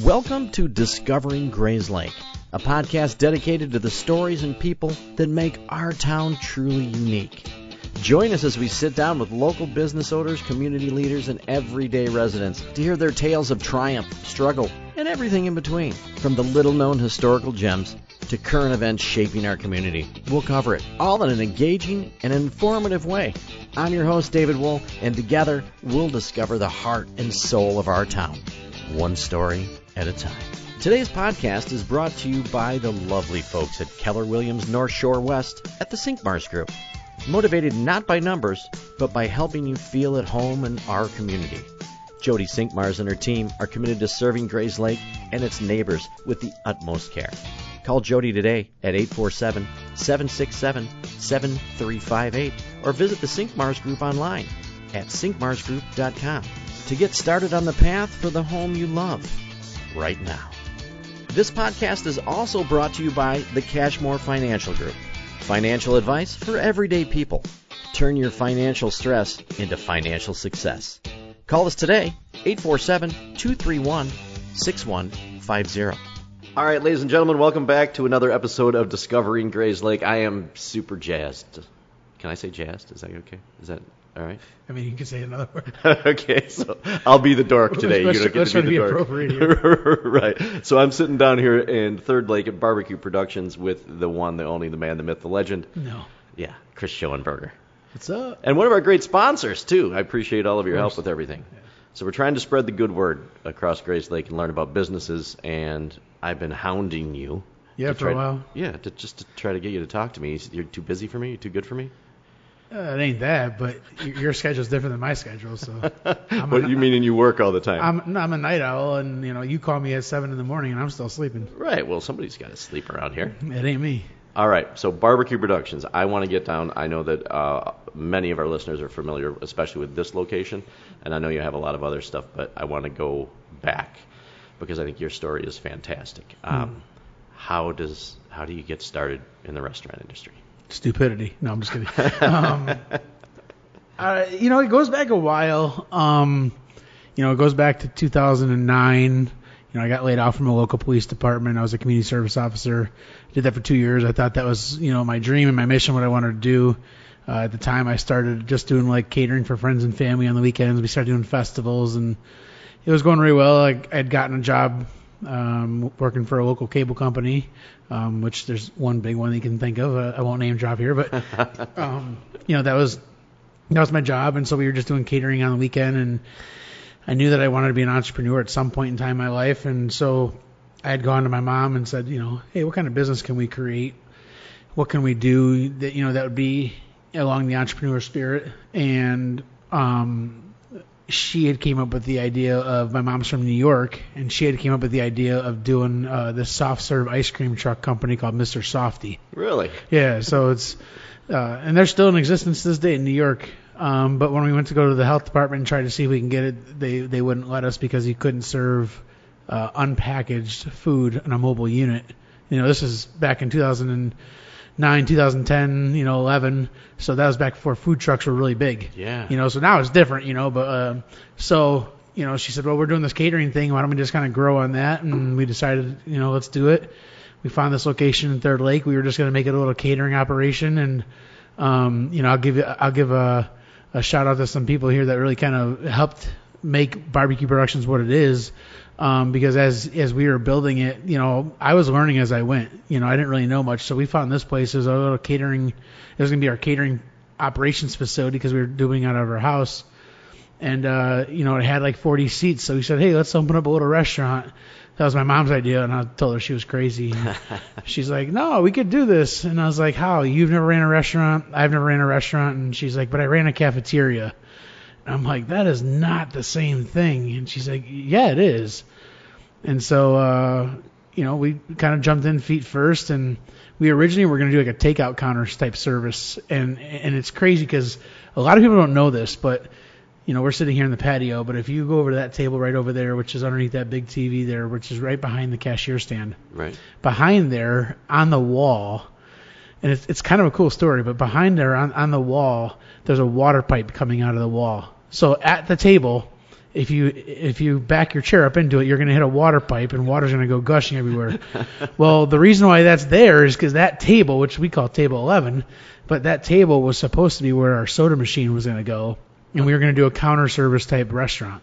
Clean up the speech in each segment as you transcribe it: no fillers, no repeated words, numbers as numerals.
Welcome to Discovering Grays Lake, a podcast dedicated to the stories and people that make our town truly unique. Join us as we sit down with local business owners, community leaders, and everyday residents to hear their tales of triumph, struggle, and everything in between. From the little-known historical gems to current events shaping our community, we'll cover it, all in an engaging and informative way. I'm your host, David Wool, and together we'll discover the heart and soul of our town, one story at a time. Today's podcast is brought to you by the lovely folks at Keller Williams North Shore West at the Sinkmars Group. Motivated not by numbers, but by helping you feel at home in our community. Jody Sinkmars and her team are committed to serving Grays Lake and its neighbors with the utmost care. Call Jody today at 847-767-7358 or visit the Sinkmars Group online at sinkmarsgroup.com to get started on the path for the home you love right now. This podcast is also brought to you by the Cashmore Financial Group. Financial advice for everyday people. Turn your financial stress into financial success. Call us today, 847-231-6150. All right, ladies and gentlemen, welcome back to another episode of Discovering Grays Lake. I am super jazzed. Can I say jazzed? Is that okay? Is that all right? I mean, you can say another word. Okay, so I'll be the dork today. Let's try to be appropriate here. Right. So I'm sitting down here in Third Lake at BBQ Productions with the one, the only, the man, the myth, the legend. No. Yeah, Kris Schoenbereger. What's up? And one of our great sponsors, too. I appreciate all of your help with everything. Yeah. So we're trying to spread the good word across Grays Lake and learn about businesses, and I've been hounding you. Yeah, for a while. Yeah, just to try to get you to talk to me. You're too busy for me? You're too good for me? It ain't that, but your schedule's different than my schedule. So. What you mean? And you work all the time? I'm a night owl, and you call me at 7 in the morning, and I'm still sleeping. Right. Well, somebody's got to sleep around here. It ain't me. All right. So BBQ Productions. I want to get down. I know that many of our listeners are familiar, especially with this location, and I know you have a lot of other stuff, but I want to go back because I think your story is fantastic. How do you get started in the restaurant industry? Stupidity. No, I'm just kidding. It goes back a while. It goes back to 2009. I got laid off from a local police department. I was a community service officer. Did that for 2 years. I thought that was, my dream and my mission, what I wanted to do. At the time, I started just doing like catering for friends and family on the weekends. We started doing festivals, and it was going really well. I had gotten a job working for a local cable company, which there's one big one that you can think of. I won't name drop here, but that was my job, and so we were just doing catering on the weekend, and I knew that I wanted to be an entrepreneur at some point in time in my life, and so I had gone to my mom and said, hey, what kind of business can we create? What can we do that that would be along the entrepreneur spirit? And she had came up with the idea of, my mom's from New York, and she had came up with the idea of doing this soft serve ice cream truck company called Mr. Softy. Really? Yeah. So it's and they're still in existence to this day in New York. But when we went to go to the health department and try to see if we can get it, they wouldn't let us because you couldn't serve unpackaged food in a mobile unit. This is back in 2009, 2010, 11. So that was back before food trucks were really big. Yeah. So now it's different, but she said, well, we're doing this catering thing. Why don't we just kind of grow on that? And we decided, let's do it. We found this location in Third Lake. We were just going to make it a little catering operation. And, I'll give a shout out to some people here that really kind of helped make BBQ Productions what it is. Because as we were building it, I was learning as I went. I didn't really know much. So we found this place as a little catering. It was going to be our catering operations facility because we were doing it out of our house. And, it had like 40 seats. So we said, hey, let's open up a little restaurant. That was my mom's idea. And I told her she was crazy. And she's like, no, we could do this. And I was like, how? You've never ran a restaurant? I've never ran a restaurant. And she's like, but I ran a cafeteria. I'm like, that is not the same thing. And she's like, yeah, it is. And so, we kind of jumped in feet first, and we originally were going to do like a takeout counter type service. And it's crazy because a lot of people don't know this, but, we're sitting here in the patio, but if you go over to that table right over there, which is underneath that big TV there, which is right behind the cashier stand, right behind there on the wall, and it's kind of a cool story, but behind there on the wall, there's a water pipe coming out of the wall. So at the table if you back your chair up into it, you're going to hit a water pipe and water's going to go gushing everywhere. Well, the reason why that's there is because that table, which we call table 11, but that table was supposed to be where our soda machine was going to go, and we were going to do a counter service type restaurant.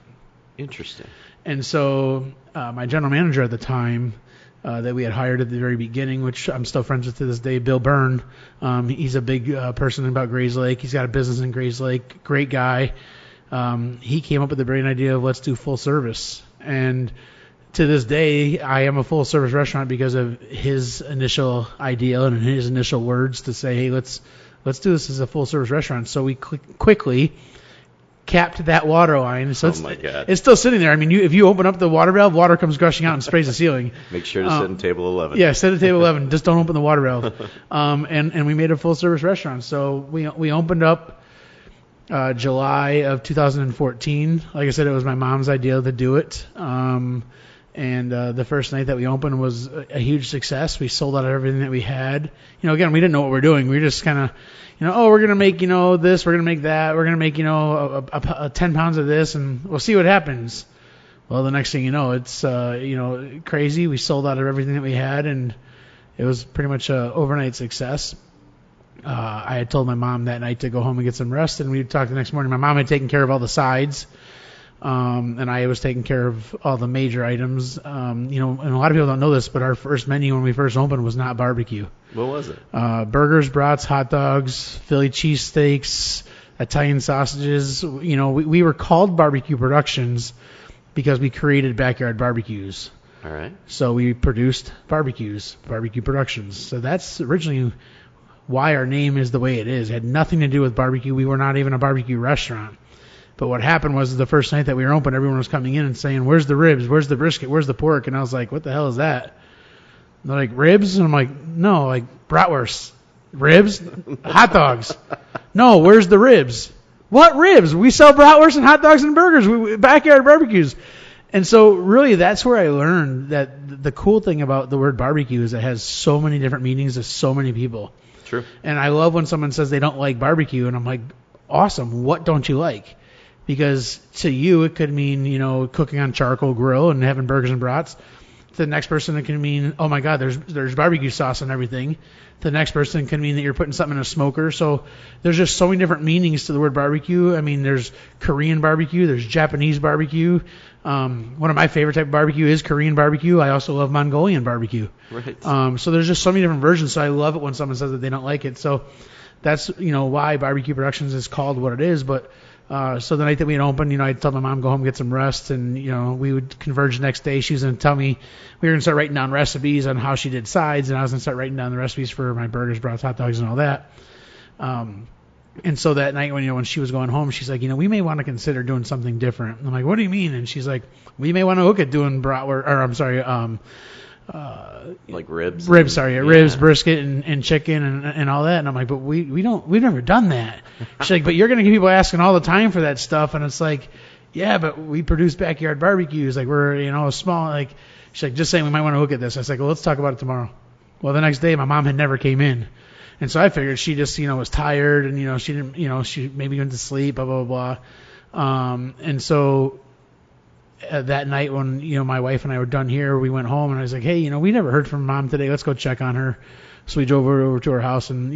Interesting. And so my general manager at the time that we had hired at the very beginning, which I'm still friends with to this day, Bill Byrne, he's a big person about Grays Lake. He's got a business in Grays Lake, great guy. He came up with the brilliant idea of let's do full service. And to this day, I am a full service restaurant because of his initial idea and his initial words to say, hey, let's do this as a full service restaurant. So we quickly capped that water line. So it's still sitting there. I mean, if you open up the water valve, water comes gushing out and sprays the ceiling. Make sure to sit in table 11. Yeah, sit at table 11. Just don't open the water valve. And we made a full service restaurant. So we opened up July of 2014. Like I said, it was my mom's idea to do it. And the first night that we opened was a huge success. We sold out of everything that we had. Again, we didn't know what we were doing. We were just kind of, we're going to make, this, we're going to make that, we're going to make, a 10 pounds of this, and we'll see what happens. Well, the next thing you know, it's, crazy. We sold out of everything that we had, and it was pretty much an overnight success. I had told my mom that night to go home and get some rest, and we talked the next morning. My mom had taken care of all the sides, and I was taking care of all the major items. And a lot of people don't know this, but our first menu when we first opened was not barbecue. What was it? Burgers, brats, hot dogs, Philly cheesesteaks, Italian sausages. We were called BBQ Productions because we created backyard barbecues. All right. So we produced barbecues, BBQ Productions. So that's originally why our name is the way it is. It had nothing to do with barbecue. We were not even a barbecue restaurant. But what happened was the first night that we were open, everyone was coming in and saying, where's the ribs? Where's the brisket? Where's the pork? And I was like, what the hell is that? And they're like, ribs? And I'm like, no, like bratwurst. Ribs? Hot dogs. No, where's the ribs? What ribs? We sell bratwurst and hot dogs and burgers. Backyard barbecues. And so really that's where I learned that the cool thing about the word barbecue is it has so many different meanings to so many people. True. And I love when someone says they don't like barbecue, and I'm like, awesome, what don't you like? Because to you it could mean, cooking on charcoal grill and having burgers and brats. To the next person it can mean, oh my God, there's barbecue sauce and everything. To the next person can mean that you're putting something in a smoker. So there's just so many different meanings to the word barbecue. I mean, there's Korean barbecue, there's Japanese barbecue. One of my favorite type of barbecue is Korean barbecue. I also love Mongolian barbecue. Right. So there's just so many different versions. So I love it when someone says that they don't like it. So that's, why BBQ Productions is called what it is. But so the night that we had opened, I told my mom go home and get some rest, and we would converge the next day. She was going to tell me we were going to start writing down recipes on how she did sides, and I was going to start writing down the recipes for my burgers, brats, hot dogs, and all that. And so that night when she was going home, she's like, we may want to consider doing something different. I'm like, what do you mean? And she's like, we may want to look at doing like ribs. Ribs, brisket, and chicken, and all that. And I'm like, but we've never done that. She's like, but you're going to get people asking all the time for that stuff. And it's like, yeah, but we produce backyard barbecues. Like we're, a small, like, she's like, just saying we might want to look at this. I was like, well, let's talk about it tomorrow. Well, the next day my mom had never came in. And so I figured she just, was tired and, she didn't, she maybe went to sleep, blah, blah, blah. And so that night when, my wife and I were done here, we went home and I was like, hey, we never heard from Mom today. Let's go check on her. So we drove over to her house and,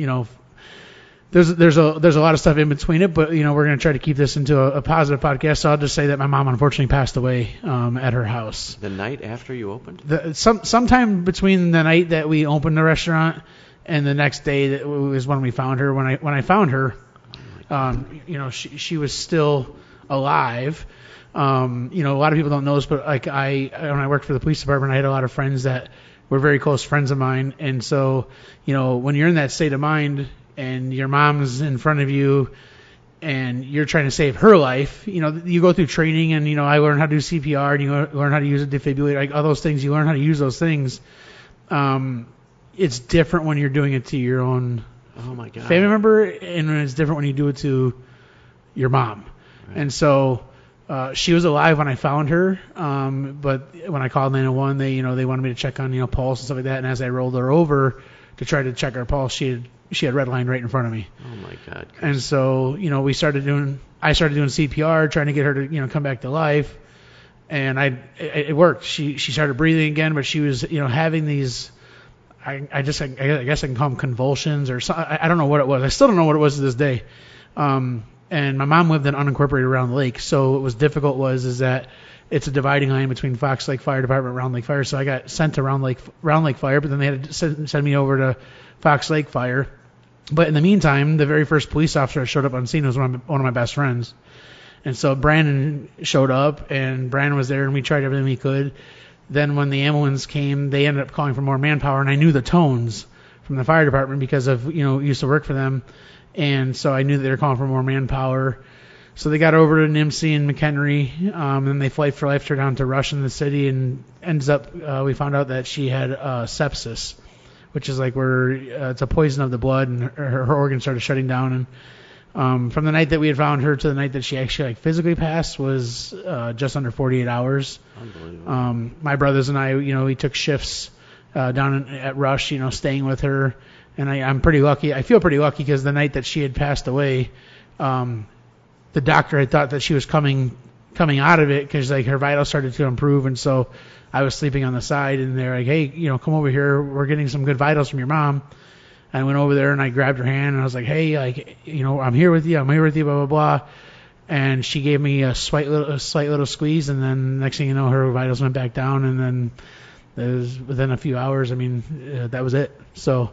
there's a lot of stuff in between it, but, we're going to try to keep this into a positive podcast. So I'll just say that my mom unfortunately passed away at her house. The night after you opened? Sometime between the night that we opened the restaurant and the next day that was when we found her. When I found her, she was still alive. A lot of people don't know this, but like when I worked for the police department, I had a lot of friends that were very close friends of mine. And so, when you're in that state of mind and your mom's in front of you and you're trying to save her life, you go through training and, I learned how to do CPR and you learn how to use a defibrillator, like all those things. You learn how to use those things. It's different when you're doing it to your own family member, and it's different when you do it to your mom. Right. And so she was alive when I found her, but when I called 911, they wanted me to check on pulse and stuff like that. And as I rolled her over to try to check our pulse. She had redlined right in front of me. Oh my God. Kris. And so, I started doing CPR, trying to get her to, come back to life. And it worked. She started breathing again, but she was, having these, I guess I can call them convulsions or something. I don't know what it was. I still don't know what it was to this day. And my mom lived in unincorporated Round Lake. So what was difficult is that it's a dividing line between Fox Lake Fire Department and Round Lake Fire. So I got sent to Round Lake Fire, but then they had to send me over to Fox Lake Fire. But in the meantime, the very first police officer that showed up on scene was one of my best friends. And so Brandon showed up, and Brandon was there, and we tried everything we could. Then when the ambulance came, they ended up calling for more manpower, and I knew the tones from the fire department because of, used to work for them. And so I knew that they were calling for more manpower. So they got over to Nimsey and McHenry, and then they flight for life her down to Rush in the city, and ends up, we found out that she had sepsis, which is like where it's a poison of the blood, and her organs started shutting down. And from the night that we had found her to the night that she actually physically passed was just under 48 hours. Unbelievable. My brothers and I, we took shifts down at Rush, staying with her. And I'm pretty lucky. I feel pretty lucky because the night that she had passed away, the doctor had thought that she was coming out of it because her vitals started to improve. And so I was sleeping on the side, and they're like, hey, come over here. We're getting some good vitals from your mom. I went over there and I grabbed her hand and I was like, hey, I'm here with you, blah, blah, blah. And she gave me a slight little squeeze, and then next thing you know, her vitals went back down, and then within a few hours, that was it. So,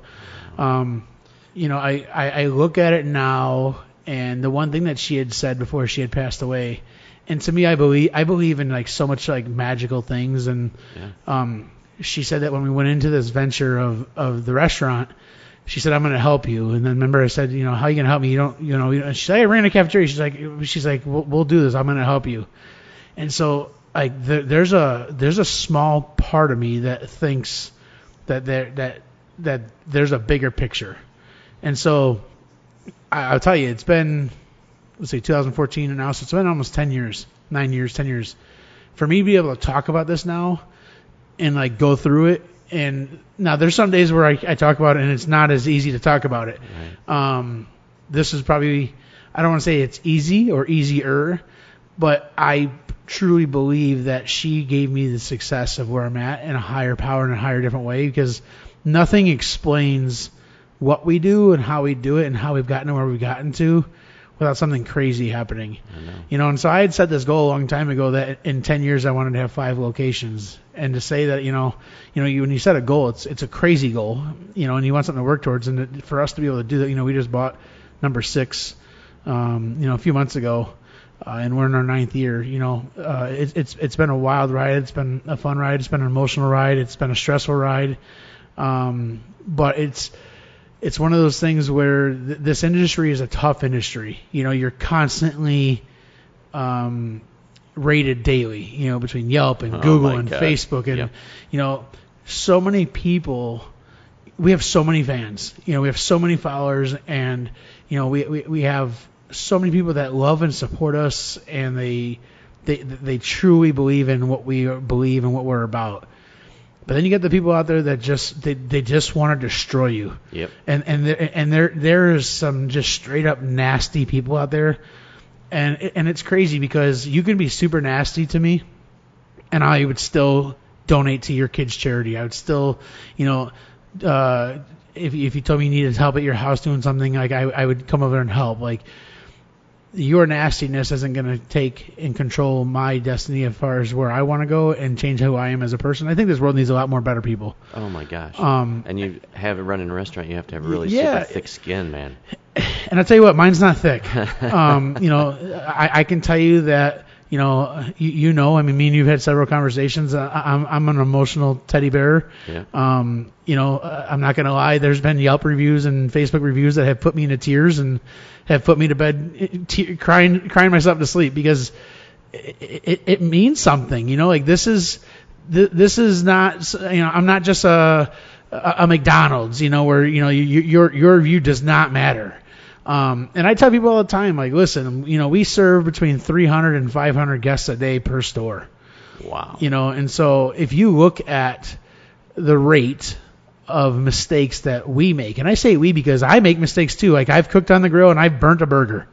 I look at it now, and the one thing that she had said before she had passed away, and to me, I believe in so much magical things, and she said that when we went into this venture of the restaurant, she said, I'm going to help you. And then remember I said, how are you going to help me? You don't, she said, I ran a cafeteria. She's like, we'll do this. I'm going to help you. And so there's a small part of me that thinks that there's a bigger picture. And so I'll tell you, it's been, let's say 2014 and now, so it's been almost 10 years. For me to be able to talk about this now and go through it. And now there's some days where I talk about it and it's not as easy to talk about it. Right. This is probably, I don't want to say it's easy or easier, but I truly believe that she gave me the success of where I'm at in a higher power in a higher different way, because nothing explains what we do and how we do it and how we've gotten to where we've gotten to without something crazy happening. I know. And so I had set this goal a long time ago that in 10 years I wanted to have 5 locations. And to say that, when you set a goal, it's a crazy goal, and you want something to work towards. And for us to be able to do that, we just bought number 6, a few months ago, and we're in our 9th year. It's been a wild ride. It's been a fun ride. It's been an emotional ride. It's been a stressful ride. But it's one of those things where this industry is a tough industry. You're constantly rated daily, between Yelp and Google and Facebook and, so many people. We have so many fans, we have so many followers, and, we have so many people that love and support us, and they truly believe in what we believe and what we're about. But then you get the people out there that they just want to destroy you. Yep. And there is some just straight up nasty people out there, and it's crazy because you can be super nasty to me, and I would still donate to your kids' charity. I would still, if you told me you needed help at your house doing something, I would come over and help. Your nastiness isn't going to take and control my destiny as far as where I want to go and change who I am as a person. I think this world needs a lot more better people. Oh my gosh. And you have it running a restaurant, you have to have really super thick skin, man. And I'll tell you what, mine's not thick. I can tell you that, me and you've had several conversations. I'm an emotional teddy bear. Yeah. I'm not going to lie. There's been Yelp reviews and Facebook reviews that have put me into tears and have put me to bed crying myself to sleep because it means something. This is not. I'm not just a McDonald's. Where your review does not matter. And I tell people all the time, listen, we serve between 300 and 500 guests a day per store. Wow. And so if you look at the rate of mistakes that we make. And I say we because I make mistakes too. Like I've cooked on the grill and I've burnt a burger,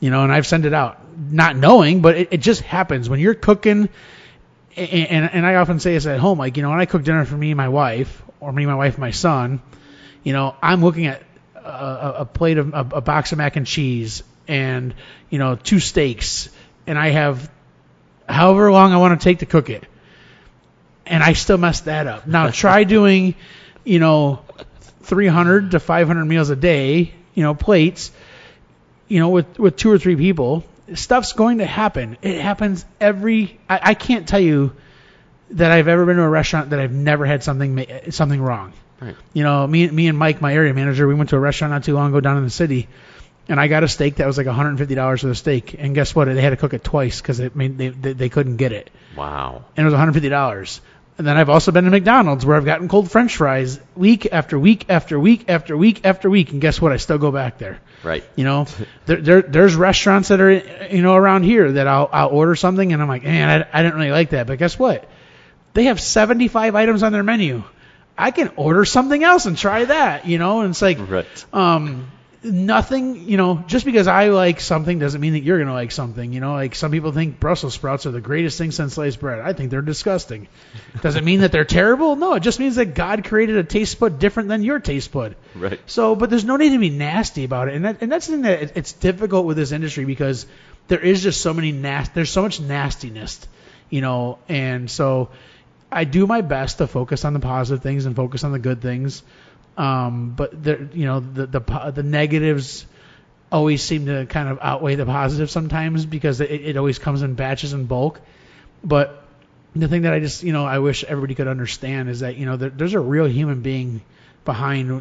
and I've sent it out not knowing, but it just happens when you're cooking. And I often say this at home, like, when I cook dinner for me and my wife, or me, my wife, and my son, I'm looking at a plate of a box of mac and cheese and, 2 steaks, and I have however long I want to take to cook it. And I still mess that up. Now try doing, 300 to 500 meals a day, plates, with 2 or 3 people. Stuff's going to happen. It happens I can't tell you that I've ever been to a restaurant that I've never had something wrong. Right. Me and Mike, my area manager, we went to a restaurant not too long ago down in the city, and I got a steak that was like $150 for the steak. And guess what? They had to cook it twice because they couldn't get it. Wow. And it was $150. And then I've also been to McDonald's where I've gotten cold French fries week after week after week after week after week. And guess what? I still go back there. Right. There's restaurants that are, around here that I'll order something and I'm like, man, I didn't really like that. But guess what? They have 75 items on their menu. I can order something else and try that, and it's like, right. Nothing, just because I like something doesn't mean that you're going to like something. Like some people think Brussels sprouts are the greatest thing since sliced bread. I think they're disgusting. Does it mean that they're terrible? No, it just means that God created a taste bud different than your taste bud. Right. So, but there's no need to be nasty about it. And that's the thing that it's difficult with this industry because there is just so many there's so much nastiness, and so I do my best to focus on the positive things and focus on the good things. But there, the negatives always seem to kind of outweigh the positives sometimes because it always comes in batches and bulk. But the thing that I just, I wish everybody could understand is that, there's a real human being behind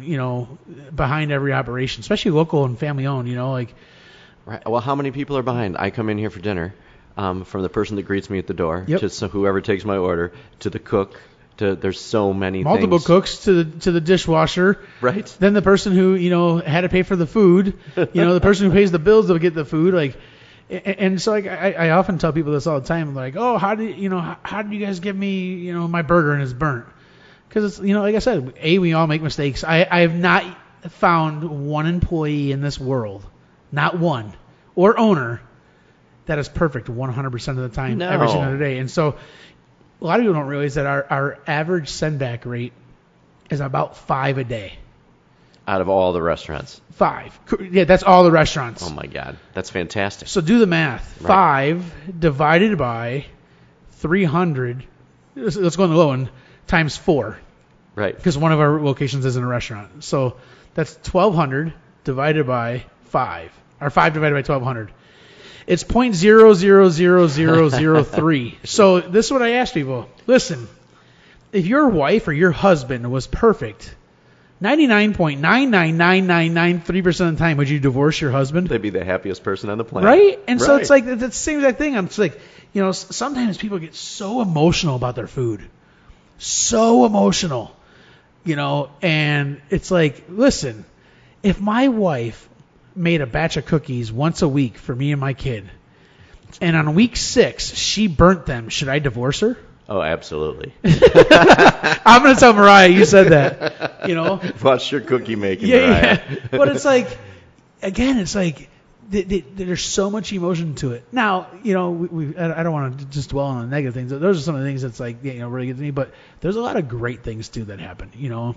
every operation, especially local and family owned, like. Right. Well, how many people are behind? I come in here for dinner, from the person that greets me at the door, yep, to whoever takes my order, to the cook. There's so many multiple things. Cooks to the dishwasher, right? Then the person who had to pay for the food, the person who pays the bills to get the food, like, and so like I often tell people this all the time, like, oh, how did you guys give me my burger and it's burnt? Because it's like I said, we all make mistakes. I have not found one employee in this world, not one, or owner that is perfect 100% of the time, no, every single day, and so. A lot of people don't realize that our average send-back rate is about 5 a day. Out of all the restaurants? 5. Yeah, that's all the restaurants. Oh, my God. That's fantastic. So do the math. Right. 5 divided by 300, let's go on the low end, times 4. Right. Because one of our locations isn't a restaurant. So that's 1,200 divided by 5. Or 5 divided by 1,200. It's 0.000003. So this is what I ask people. Listen, if your wife or your husband was perfect, 99.99993% of the time, would you divorce your husband? They'd be the happiest person on the planet. Right? And so it's like the same exact thing. I'm just like, sometimes people get so emotional about their food. So emotional. And it's like, listen, if my wife made a batch of cookies once a week for me and my kid, and on week 6 she burnt them, should I divorce her? Oh, absolutely. I'm going to tell Mariah you said that. Watch your cookie making, Mariah. Yeah. But it's like, again, it's like there's so much emotion to it. Now, I don't want to just dwell on the negative things. Those are some of the things that's like, really good to me. But there's a lot of great things too that happen. Yeah.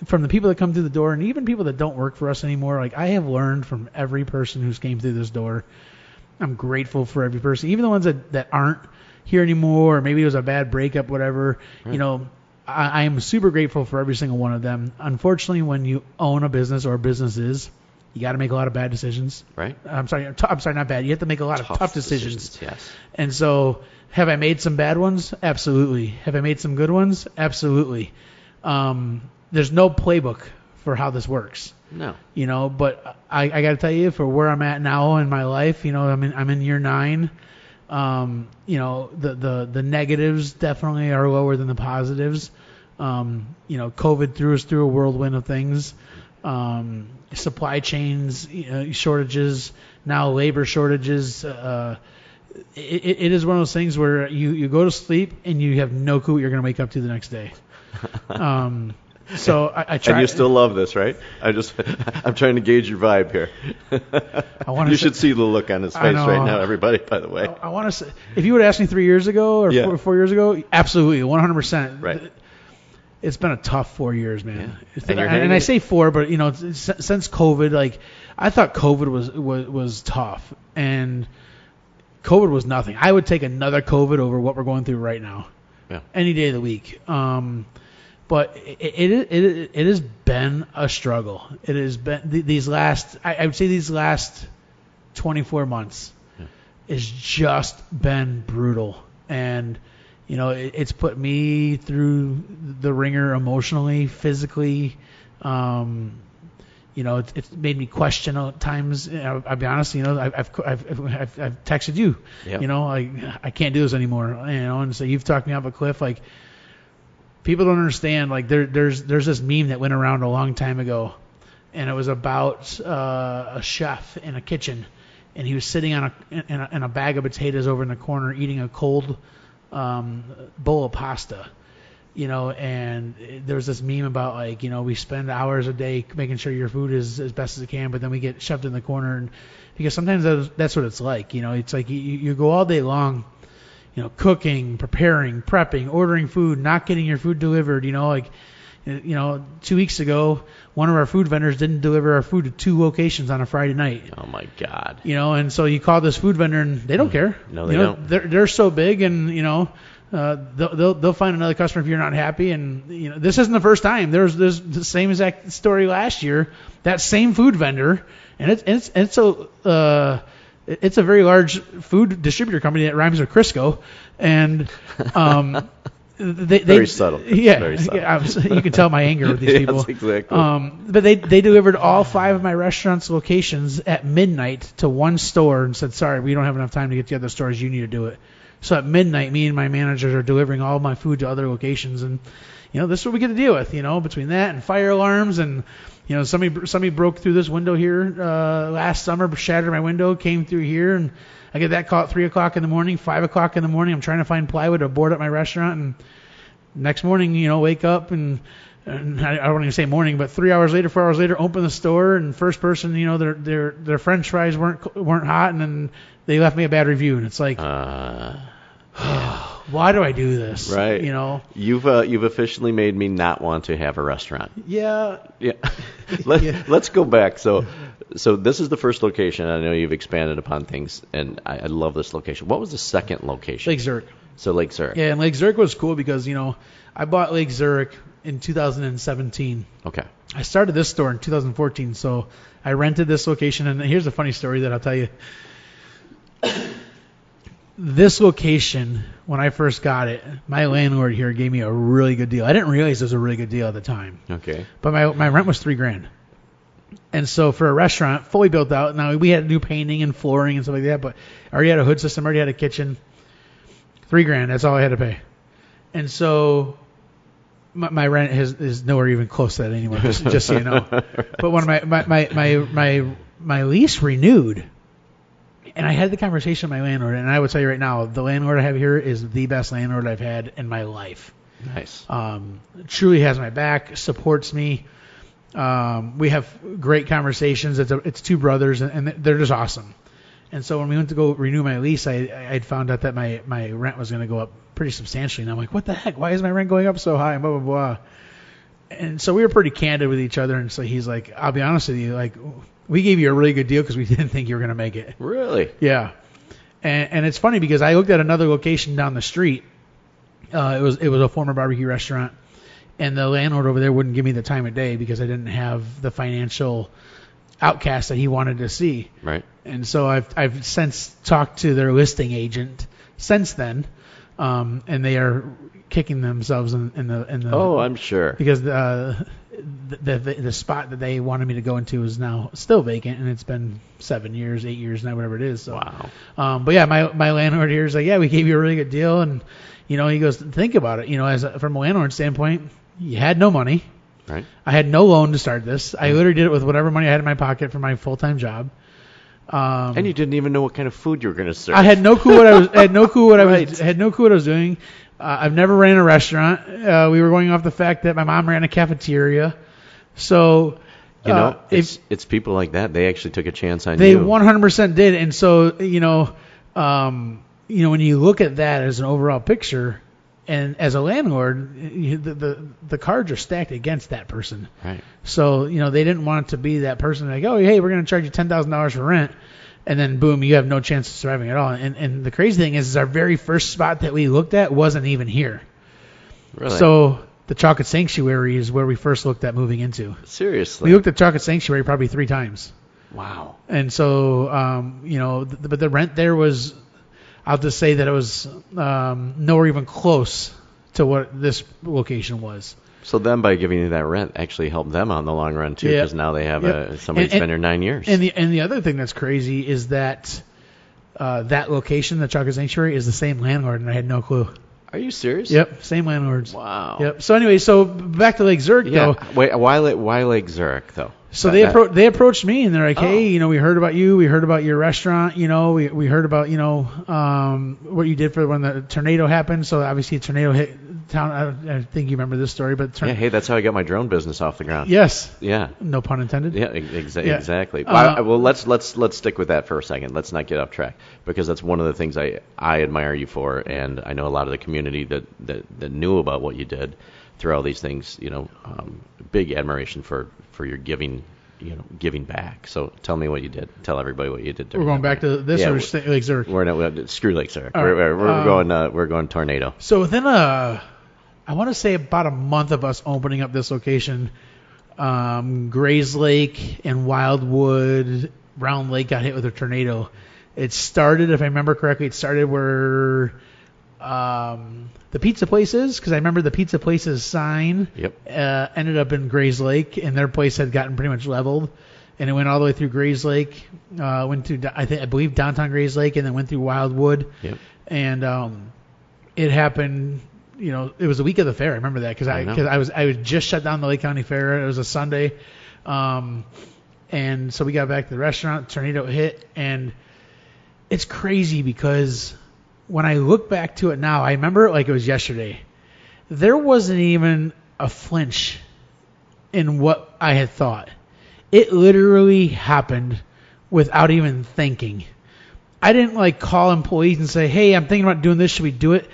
From the people that come through the door, and even people that don't work for us anymore. Like I have learned from every person who's came through this door. I'm grateful for every person, even the ones that aren't here anymore, or maybe it was a bad breakup, whatever. Right. I am super grateful for every single one of them. Unfortunately, when you own a business or businesses, you got to make a lot of bad decisions. Right. I'm sorry, not bad. You have to make a lot of tough decisions. Yes. And so, have I made some bad ones? Absolutely. Have I made some good ones? Absolutely. There's no playbook for how this works. No. But I got to tell you, for where I'm at now in my life, I'm in year 9. The negatives definitely are lower than the positives. COVID threw us through a whirlwind of things. Supply chains, shortages, now labor shortages. It is one of those things where you go to sleep and you have no clue what you're going to wake up to the next day. So I try. And you still love this, right? I'm trying to gauge your vibe here. You should see the look on his face right now, everybody, by the way. I want to say, if you would have asked me 3 years ago or 4 years ago, absolutely, 100%. Right. It's been a tough 4 years, man. Yeah. And I say 4, but since COVID, like I thought COVID was tough, and COVID was nothing. I would take another COVID over what we're going through right now, any day of the week. But it has been a struggle. It has been these last 24 months has just been brutal, and it's put me through the ringer emotionally, physically. It's made me question at times. I'll be honest. I've texted you. Yep. I can't do this anymore. And so you've talked me off a cliff. Like people don't understand. Like there's this meme that went around a long time ago, and it was about a chef in a kitchen, and he was sitting in a bag of potatoes over in the corner eating a cold bowl of pasta, and there's this meme about we spend hours a day making sure your food is as best as it can, but then we get shoved in the corner, and because sometimes that's what it's like. It's like you go all day long, cooking, preparing, prepping, ordering food, not getting your food delivered. 2 weeks ago, one of our food vendors didn't deliver our food to 2 locations on a Friday night. Oh my God. And so you call this food vendor and they don't care. No, they don't. They're so big, and they'll find another customer if you're not happy. And this isn't the first time. There's the same exact story last year. That same food vendor, and it's a very large food distributor company that rhymes with Crisco, and very subtle. Yeah, very subtle. You can tell my anger with these people. Yes, exactly. But they delivered all 5 of my restaurant's locations at midnight to one store and said, sorry, we don't have enough time to get to the other stores. You need to do it. So at midnight, me and my managers are delivering all my food to other locations, and this is what we get to deal with. Between that and fire alarms, and somebody broke through this window here last summer, shattered my window, came through here, and I get that call at 3 o'clock in the morning, 5 o'clock in the morning. I'm trying to find plywood to board up my restaurant, and next morning, wake up and I don't even say morning, but 3 hours later, 4 hours later, open the store, and first person, their French fries weren't hot, and then they left me a bad review, and it's like, why do I do this? Right. You've officially made me not want to have a restaurant. Yeah. Let's go back. So this is the first location. I know you've expanded upon things, and I love this location. What was the second location? Lake Zurich. So Lake Zurich. Yeah, and Lake Zurich was cool because, I bought Lake Zurich in 2017. Okay. I started this store in 2014, so I rented this location, and here's a funny story that I'll tell you. This location, when I first got it, my landlord here gave me a really good deal. I didn't realize it was a really good deal at the time. Okay. But my rent was $3,000. And so for a restaurant, fully built out, now we had to do painting and flooring and stuff like that, but I already had a hood system, already had a kitchen. $3,000, that's all I had to pay. And so my rent is nowhere even close to that anymore, just so you know. But when my lease renewed, and I had the conversation with my landlord, and I would tell you right now, the landlord I have here is the best landlord I've had in my life. Nice. Truly has my back, supports me. We have great conversations. It's 2 brothers, and they're just awesome. And so when we went to go renew my lease, I'd found out that my rent was going to go up pretty substantially. And I'm like, what the heck? Why is my rent going up so high? Blah, blah, blah. And so we were pretty candid with each other. And so he's like, I'll be honest with you, like, we gave you a really good deal because we didn't think you were going to make it. Really? Yeah. And it's funny because I looked at another location down the street. It was a former barbecue restaurant. And the landlord over there wouldn't give me the time of day because I didn't have the financial outcast that he wanted to see. Right. And so I've since talked to their listing agent since then, and they are kicking themselves in the. Oh, I'm sure. Because the spot that they wanted me to go into is now still vacant, and it's been 7 years, 8 years now, whatever it is. So, wow. But yeah, my landlord here is like, yeah, we gave you a really good deal, and he goes, think about it. From a landlord standpoint, you had no money. Right. I had no loan to start this. I literally did it with whatever money I had in my pocket for my full-time job. And you didn't even know what kind of food you were going to serve. I had no clue what I was. I had no clue what Right. I had no clue what I was doing. I've never ran a restaurant. We were going off the fact that my mom ran a cafeteria. So it's people like that. They actually took a chance on they you. 100% did. And so when you look at that as an overall picture, and as a landlord, the cards are stacked against that person. Right. So they didn't want it to be that person like, oh hey, we're going to charge you $10,000 for rent. And then boom, you have no chance of surviving at all. And the crazy thing is our very first spot that we looked at wasn't even here. Really? So the Chocolate Sanctuary is where we first looked at moving into. Seriously? We looked at Chocolate Sanctuary probably 3 times. Wow. And so, but the rent there was, I'll just say that it was nowhere even close to what this location was. So them, by giving you that rent, actually helped them out in the long run too, because now they have somebody's been here 9 years. And the other thing that's crazy is that that location, the Chocolate Sanctuary, is the same landlord, and I had no clue. Are you serious? Yep, same landlords. Wow. Yep. So anyway, back to Lake Zurich though. Wait, why Lake Zurich though? So they approached me and they're like, hey, we heard about you. We heard about your restaurant. We heard about what you did for when the tornado happened. So obviously a tornado hit town. I think you remember this story, but hey, that's how I got my drone business off the ground. Yes. Yeah. No pun intended. Yeah, exactly. Well, let's stick with that for a second. Let's not get off track, because that's one of the things I admire you for, and I know a lot of the community that knew about what you did through all these things. Big admiration for your giving. Giving back. So tell me what you did. Tell everybody what you did. We're going back to this, or Lake Zurich? Screw Lake Zurich. Right. We're going tornado. So within I want to say about a month of us opening up this location, Grays Lake and Wildwood, Round Lake got hit with a tornado. It started, if I remember correctly, where the pizza place is, because I remember the pizza place's sign ended up in Grays Lake, and their place had gotten pretty much leveled, and it went all the way through Grays Lake, went through I believe downtown Grays Lake, and then went through Wildwood, and it happened. It was the week of the fair. I remember that because I was just shut down the Lake County Fair. It was a Sunday, and so we got back to the restaurant. Tornado hit, and it's crazy because when I look back to it now, I remember it like it was yesterday. There wasn't even a flinch in what I had thought. It literally happened without even thinking. I didn't call employees and say, hey, I'm thinking about doing this. Should we do it?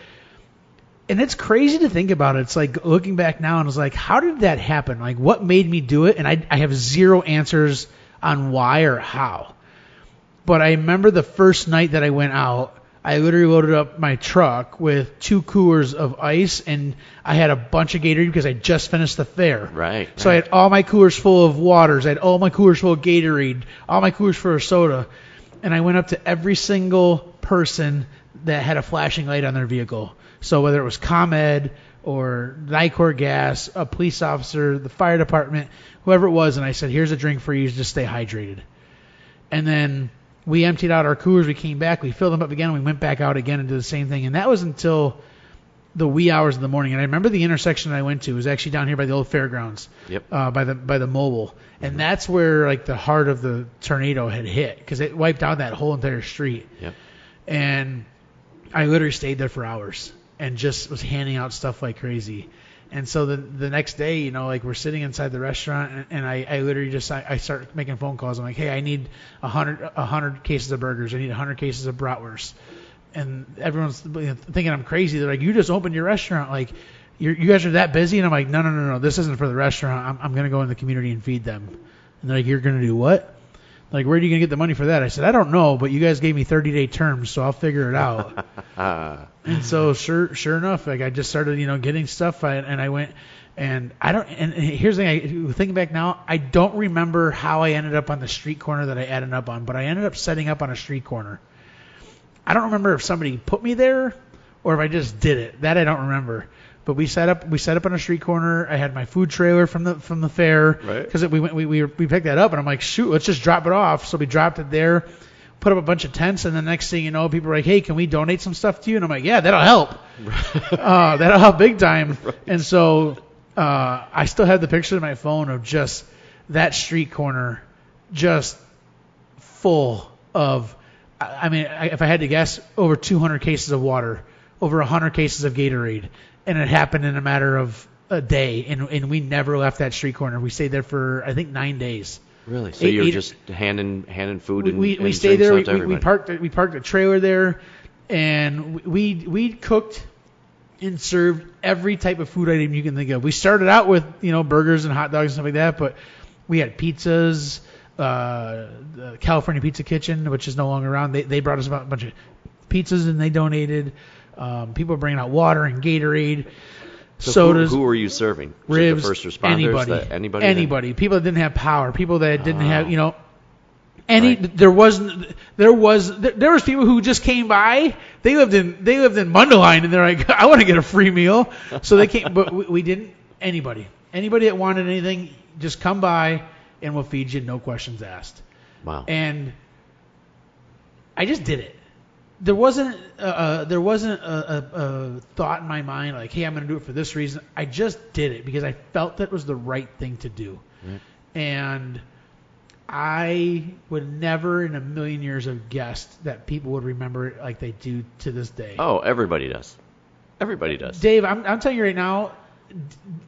And it's crazy to think about it. It's like looking back now and it's like, how did that happen? Like, what made me do it? And I have zero answers on why or how. But I remember the first night that I went out, I literally loaded up my truck with 2 coolers of ice, and I had a bunch of Gatorade because I just finished the fair. Right. So I had all my coolers full of waters. I had all my coolers full of Gatorade, all my coolers full of soda. And I went up to every single person that had a flashing light on their vehicle. So whether it was ComEd or Nicor Gas, a police officer, the fire department, whoever it was, and I said, here's a drink for you, just stay hydrated. And then we emptied out our coolers, we came back, we filled them up again, and we went back out again and did the same thing. And that was until the wee hours of the morning. And I remember the intersection I went to was actually down here by the old fairgrounds, by the mobile. And that's where the heart of the tornado had hit, because it wiped out that whole entire street. Yep. And I literally stayed there for hours and just was handing out stuff like crazy. And so the next day, we're sitting inside the restaurant, and I literally I start making phone calls. I'm like, hey, I need 100 cases of burgers. I need 100 cases of bratwurst. And everyone's thinking I'm crazy. They're like, you just opened your restaurant. Like, you guys are that busy? And I'm like, no. This isn't for the restaurant. I'm going to go in the community and feed them. And they're like, you're going to do what? Like, where are you going to get the money for that? I said, I don't know, but you guys gave me 30-day terms, so I'll figure it out. And so sure enough, I just started, getting stuff, and I went, and here's the thing, thinking back now, I don't remember how I ended up on the street corner that I ended up on, but I ended up setting up on a street corner. I don't remember if somebody put me there or if I just did it. That I don't remember. But we set up on a street corner. I had my food trailer from the fair, because we picked that up, and I'm like, shoot, let's just drop it off. So we dropped it there, put up a bunch of tents, and the next thing you know, people were like, hey, can we donate some stuff to you? And I'm like, yeah, that'll help. That'll help big time. Right. And so I still have the picture on my phone of just that street corner, just full of, I mean, if I had to guess, over 200 cases of water, over 100 cases of Gatorade, and it happened in a matter of a day, and we never left that street corner. We stayed there for, I think, 9 days. Really? So you were just handing food and we and stayed there. drinks out to everybody? We parked a trailer there, and we cooked and served every type of food item you can think of. We started out with burgers and hot dogs and stuff like that, but we had pizzas. The California Pizza Kitchen, which is no longer around, they brought us a bunch of pizzas and they donated. People were bringing out water and Gatorade. So sodas. Who were you serving? Was Ribs. it the first responders? Anybody. People that didn't have power. People that didn't have, Right. There was people who just came by. They lived in Mundelein, and they're like, I want to get a free meal. So they came, but we didn't. Anybody that wanted anything, just come by and we'll feed you, no questions asked. Wow. And I just did it. There wasn't a thought in my mind like, hey, I'm going to do it for this reason. I just did it because I felt that was the right thing to do. Right. And I would never in a million years have guessed that people would remember it like they do to this day. Oh, everybody does. Everybody does. Dave, I'm telling you right now,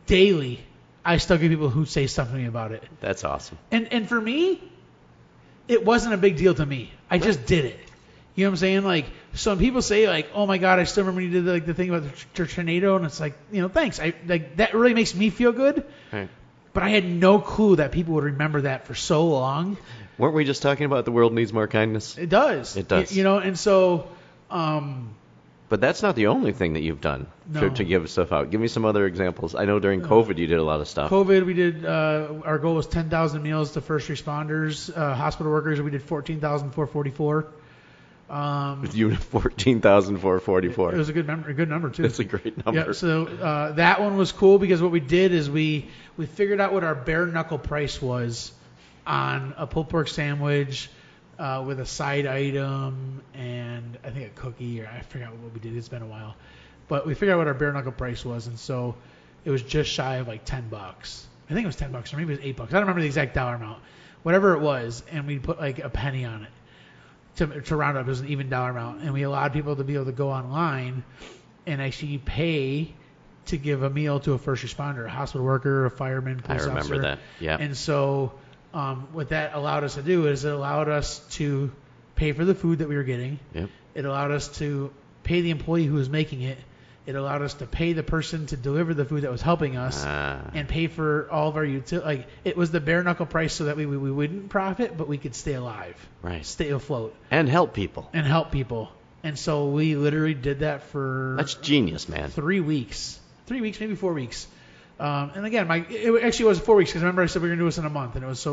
daily, I still get people who say something to me about it. That's awesome. And for me, it wasn't a big deal to me. I just did it. You know what I'm saying? Like, so when people say like, "Oh my God, I still remember you did the thing about the tornado," and it's like, thanks. That really makes me feel good. Right. But I had no clue that people would remember that for so long. Weren't we just talking about the world needs more kindness? It does. It does. And so. But that's not the only thing that you've done to give stuff out. Give me some other examples. I know during COVID you did a lot of stuff. COVID, we did. Our goal was 10,000 meals to first responders, hospital workers. We did 14,444. You 14,444. It was a good number too. It's a great number. Yeah, so that one was cool because what we did is we figured out what our bare knuckle price was on a pulled pork sandwich with a side item and I think a cookie, or I forgot what we did. It's been a while, but we figured out what our bare knuckle price was, and so it was just shy of like $10. I think it was $10 or maybe it was $8. I don't remember the exact dollar amount, whatever it was, and we put like a penny on it. To round up, it was an even dollar amount, and we allowed people to be able to go online and actually pay to give a meal to a first responder, a hospital worker, a fireman, police officer. I remember that. Yeah. And so, what that allowed us to do is it allowed us to pay for the food that we were getting. Yep. It allowed us to pay the employee who was making it. It allowed us to pay the person to deliver the food that was helping us and pay for all of our utilities. Like, it was the bare knuckle price so that we wouldn't profit, but we could stay alive. Right. Stay afloat. And help people. And so we literally did that for... That's genius, man. 3 weeks. 3 weeks, maybe 4 weeks. And again, it actually was 4 weeks because remember I said we were going to do this in a month. And it was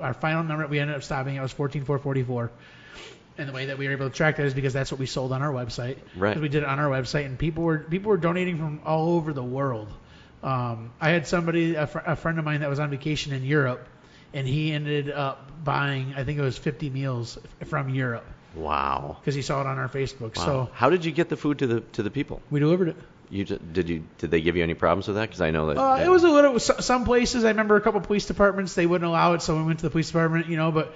our final number we ended up stopping at was 14,444. And the way that we were able to track that is because that's what we sold on our website. Right. Because we did it on our website, and people were donating from all over the world. I had somebody, a friend of mine that was on vacation in Europe, and he ended up buying, I think it was 50 meals from Europe. Wow. Because he saw it on our Facebook. Wow. So how did you get the food to the people? We delivered it. Did they give you any problems with that? Because I know that it was a little. Some places, I remember a couple of police departments, they wouldn't allow it, so we went to the police department. But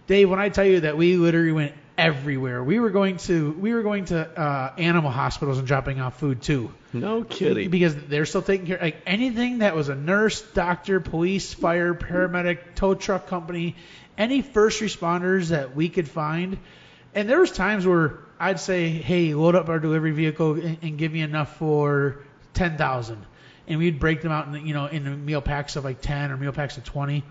Dave, when I tell you that we literally went everywhere, we were going to animal hospitals and dropping off food too. No kidding. Because they're still taking care. Like anything that was a nurse, doctor, police, fire, paramedic, tow truck company, any first responders that we could find. And there was times where I'd say, hey, load up our delivery vehicle and give me enough for 10,000. And we'd break them out in meal packs of like 10 or meal packs of 20.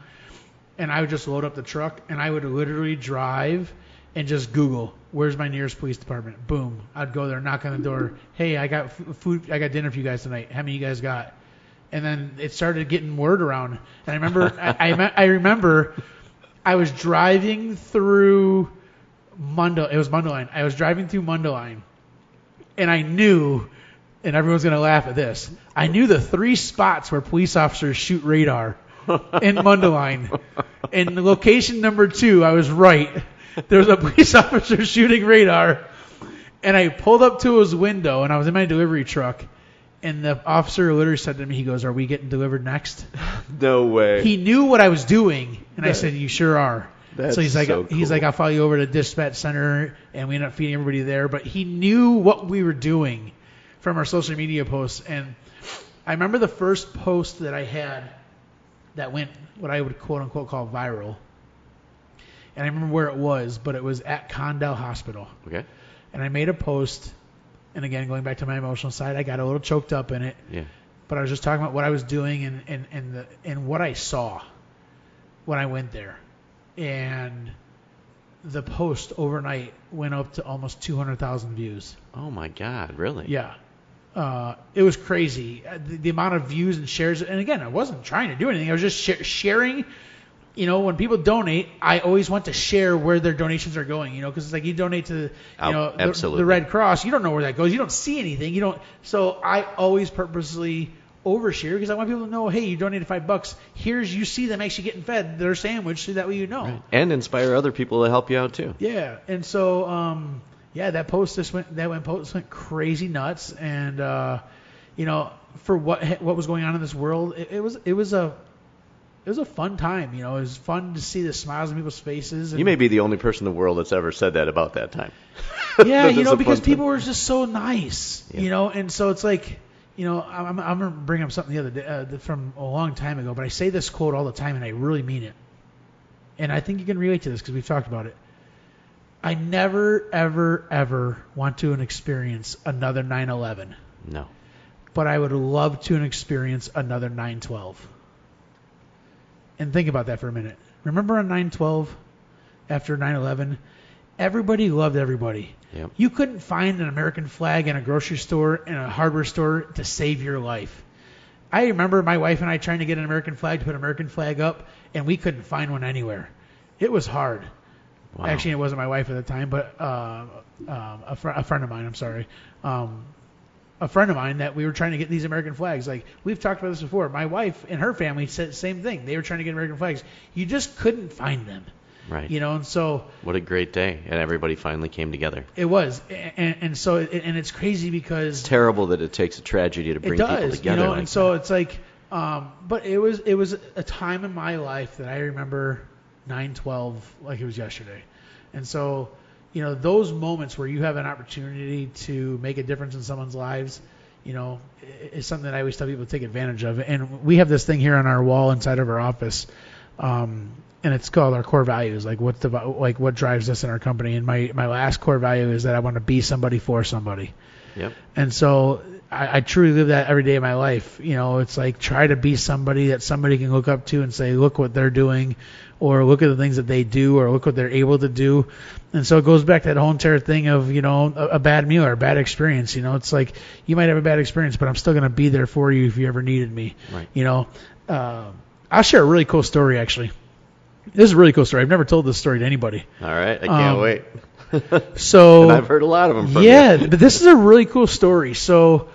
And I would just load up the truck and I would literally drive and just Google, where's my nearest police department? Boom. I'd go there, knock on the door. Hey, I got food. I got dinner for you guys tonight. How many you guys got? And then it started getting word around. And I remember, I remember I was driving through it was Mundelein. I was driving through Mundelein, and I knew, and everyone's going to laugh at this, I knew the 3 spots where police officers shoot radar in Mundelein. And location number 2, I was right. There was a police officer shooting radar, and I pulled up to his window, and I was in my delivery truck, and the officer literally said to me, he goes, "Are we getting delivered next?" No way. He knew what I was doing, and I said, "You sure are." That's so he's like, so cool. I'll follow you over to the dispatch center, and we ended up feeding everybody there. But he knew what we were doing from our social media posts. And I remember the first post that I had that went what I would quote unquote call viral. And I remember where it was, but it was at Condell Hospital. Okay. And I made a post, and again, going back to my emotional side, I got a little choked up in it. Yeah. But I was just talking about what I was doing and what I saw when I went there. And the post overnight went up to almost 200,000 views. Oh my God, really? Yeah. It was crazy. The amount of views and shares. And again, I wasn't trying to do anything. I was just sharing. You know, when people donate, I always want to share where their donations are going, you know, because it's like you donate to, the Red Cross. You don't know where that goes. You don't see anything. So I always purposely overshare because I want people to know, hey, you donated $5. You see them actually getting fed their sandwich so that way you know. Right. And inspire other people to help you out too. Yeah. And so, that post went crazy nuts. And, for what was going on in this world, it was a fun time, you know. It was fun to see the smiles on people's faces. And you may be the only person in the world that's ever said that about that time. Yeah, because people were just so nice, and so it's like, I'm going to bring up something the other day from a long time ago, but I say this quote all the time, and I really mean it. And I think you can relate to this because we've talked about it. I never, ever, ever want to experience another 9/11. No. But I would love to experience another 9/12. And think about that for a minute. Remember on 9/12, after 9/11, everybody loved everybody. Yep. You couldn't find an American flag in a grocery store and a hardware store to save your life. I remember my wife and I trying to get an American flag, to put an American flag up, and we couldn't find one anywhere. It was hard. Wow. Actually, it wasn't my wife at the time, but a friend of mine, I'm sorry. A friend of mine that we were trying to get these American flags. Like, we've talked about this before. My wife and her family said the same thing. They were trying to get American flags. You just couldn't find them. Right. And so. What a great day. And everybody finally came together. It was. And so, it's crazy because. It's terrible that it takes a tragedy to bring people together. And so it's like, but it was a time in my life that I remember 9/12 like it was yesterday. And so, those moments where you have an opportunity to make a difference in someone's lives, is something that I always tell people to take advantage of. And we have this thing here on our wall inside of our office, and it's called our core values, like what drives us in our company. And my last core value is that I want to be somebody for somebody. Yep. And so I truly live that every day of my life. It's like try to be somebody that somebody can look up to and say, look what they're doing, or look at the things that they do, or look what they're able to do. And so it goes back to that whole entire thing of, a bad meal or a bad experience. It's like you might have a bad experience, but I'm still going to be there for you if you ever needed me. Right. I'll share a really cool story, actually. This is a really cool story. I've never told this story to anybody. All right. I can't wait. So and I've heard a lot of them from you. But this is a really cool story. So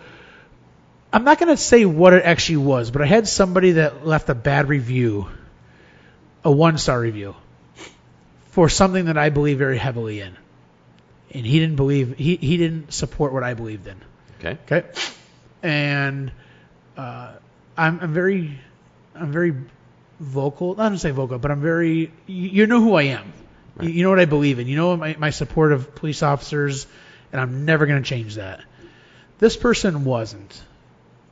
I'm not going to say what it actually was, but I had somebody that left a bad review, a 1-star review, for something that I believe very heavily in. And he didn't support what I believed in. Okay. And I'm very vocal. Not going to say vocal, but I'm very, you know who I am. Right. You know what I believe in. You know my support of police officers, and I'm never going to change that. This person wasn't